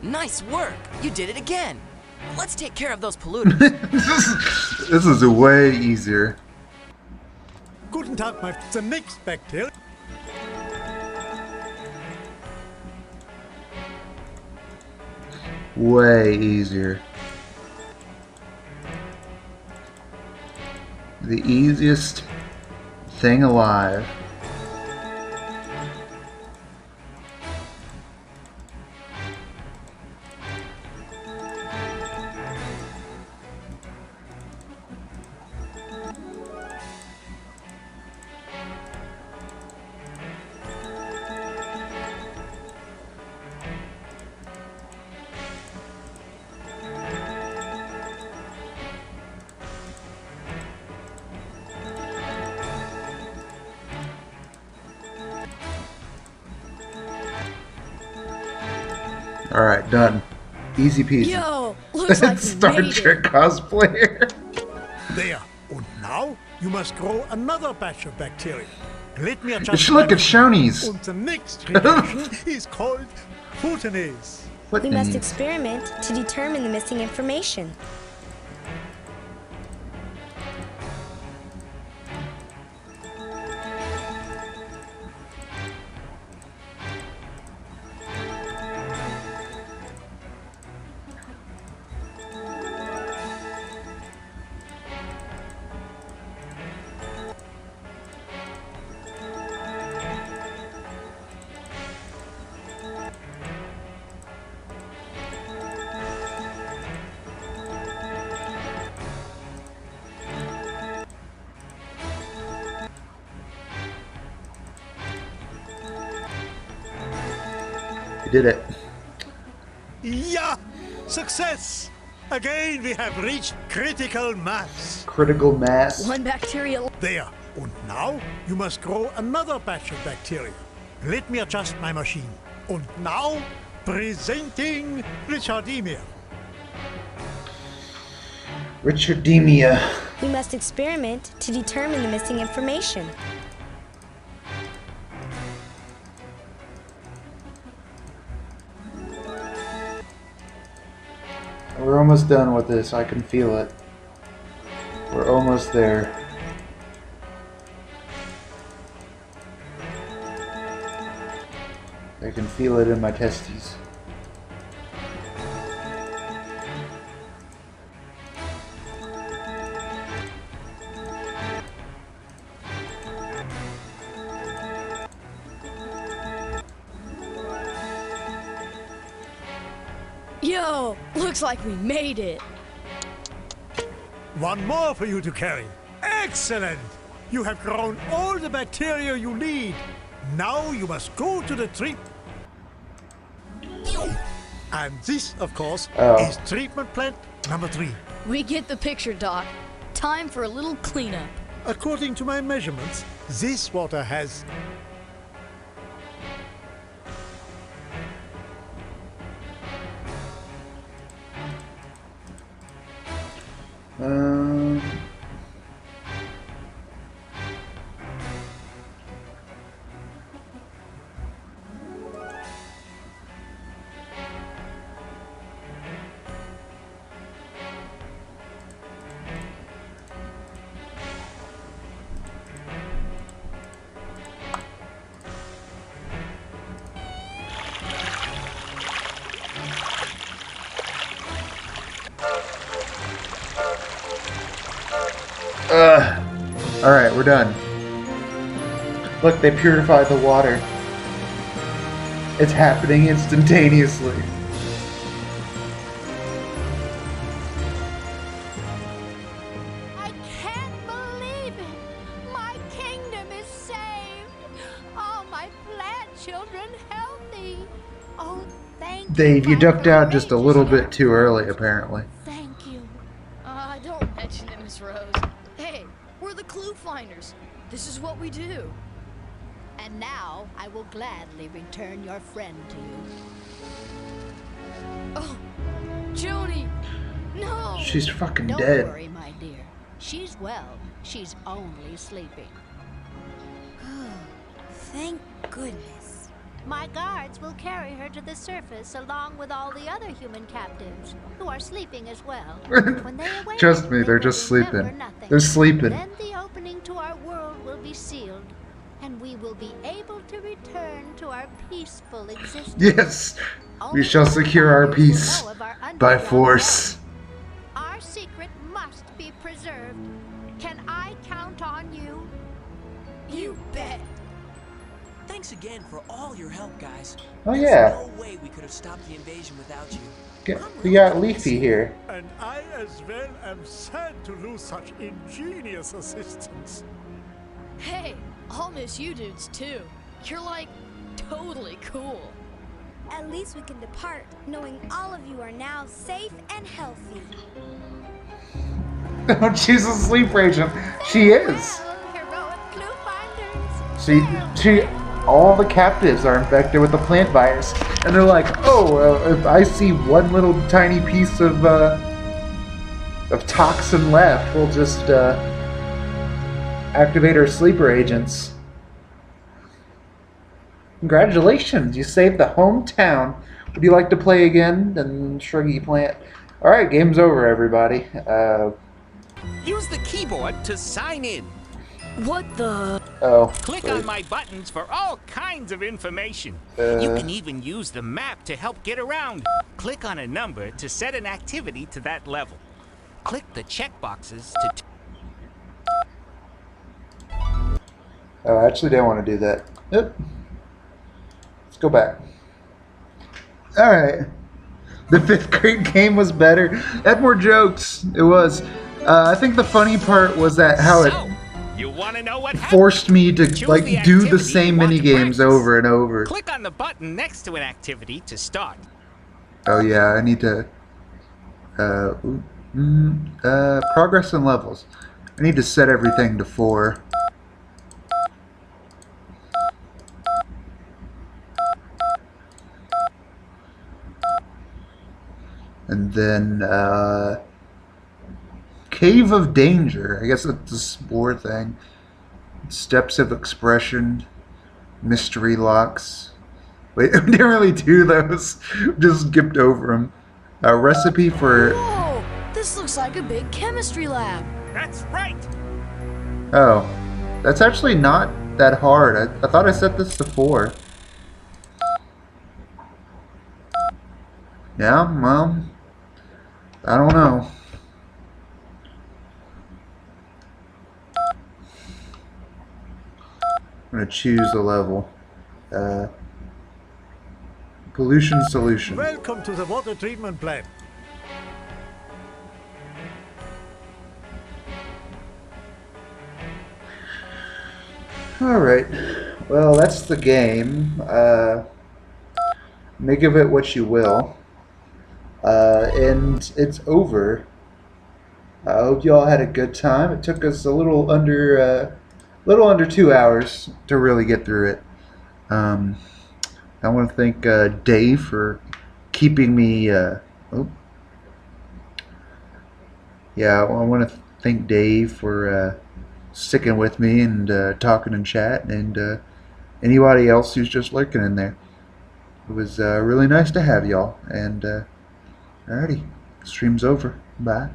Nice work. You did it again. Let's take care of those polluters. This is way easier. Guten Tag, my... The next bacteria... Way easier. The easiest thing alive. Alright, done. Easy peasy. Yo, looks like we Star made Trek it. cosplayer. There. And now you must grow another batch of bacteria. Let me You adjust. should look at Shoney's. And the next reaction is called futanase. What We must the- experiment to determine the missing information. You did it. Yeah! Success! Again, we have reached critical mass. Critical mass. One bacteria. There. And now you must grow another batch of bacteria. Let me adjust my machine. And now, presenting Richardemia. Richardemia. We must experiment to determine the missing information. We're almost done with this. I can feel it. We're almost there. I can feel it in my testes. Yo, looks like we made it. One more for you to carry. Excellent! You have grown all the bacteria you need. Now you must go to the treat. And this, of course, is treatment plant number 3. We get the picture, Doc. Time for a little cleanup. According to my measurements, this water has Um, Alright, we're done. Look, they purified the water. It's happening instantaneously. I can't believe it! My kingdom is saved! All my plant children healthy! Oh, thank you. Dave, you my ducked out just a courageous little bit Captain. too early, apparently. Thank you. Don't mention it, Miss Rose. Hey, we're the clue finders. This is what we do. And now I will gladly return your friend to you. Oh, Joni! No! She's fucking Don't dead. worry, my dear. She's well. She's only sleeping. Thank goodness. My guards will carry her to the surface along with all the other human captives, who are sleeping as well. When they awaken, Trust me, they they're will just remember sleeping. nothing. They're sleeping. Then the opening to our world will be sealed, and we will be able to return to our peaceful existence. Yes! only We shall secure our peace will know of our by underground force. dwelling. Our secret must be preserved. Can I count on you? You bet. Thanks again for all your help, guys. Oh, There's yeah. no way we could have stopped the invasion without you. We got Leafy here. And I as well am sad to lose such ingenious assistants. Hey, I'll miss you dudes too. You're like totally cool. At least we can depart, knowing all of you are now safe and healthy. Oh, she's a sleeper agent. She is. Heroic clue finders. All the captives are infected with the plant virus, and they're like, oh, if I see one little tiny piece of toxin left, we'll just activate our sleeper agents. Congratulations, you saved the hometown. Would you like to play again? And Shruggy Plant. All right, game's over, everybody. Use the keyboard to sign in. What the? Oh. Click on my buttons for all kinds of information. Uh. You can even use the map to help get around. Click on a number to set an activity to that level. Click the checkboxes to... Oh, I actually didn't want to do that. Yep. Let's go back. Alright. The 5th grade game was better. It had more jokes. It was. I think the funny part was that how it You want to know what happened? forced me to Choose like the do the activity same you want mini to games practice. over and over. Click on the button next to an activity to start. Oh yeah, I need to progress and levels. I need to set everything to 4. And then Cave of Danger. I guess it's a spore thing. Steps of Expression. Mystery Locks. Wait, I didn't really do those. Just skipped over them. A recipe for... Whoa! This looks like a big chemistry lab. That's right. Oh. That's actually not that hard. I thought I set this to 4. Yeah, well... I don't know. I'm gonna choose a level. Pollution solution. Welcome to the water treatment plant. Alright. Well, that's the game. Make of it what you will. And it's over. I hope you all had a good time. It took us a little under 2 hours to really get through it. I want to thank Dave for keeping me. I want to thank Dave for sticking with me and talking in chat, and anybody else who's just lurking in there. It was really nice to have y'all. And alrighty, stream's over. Bye.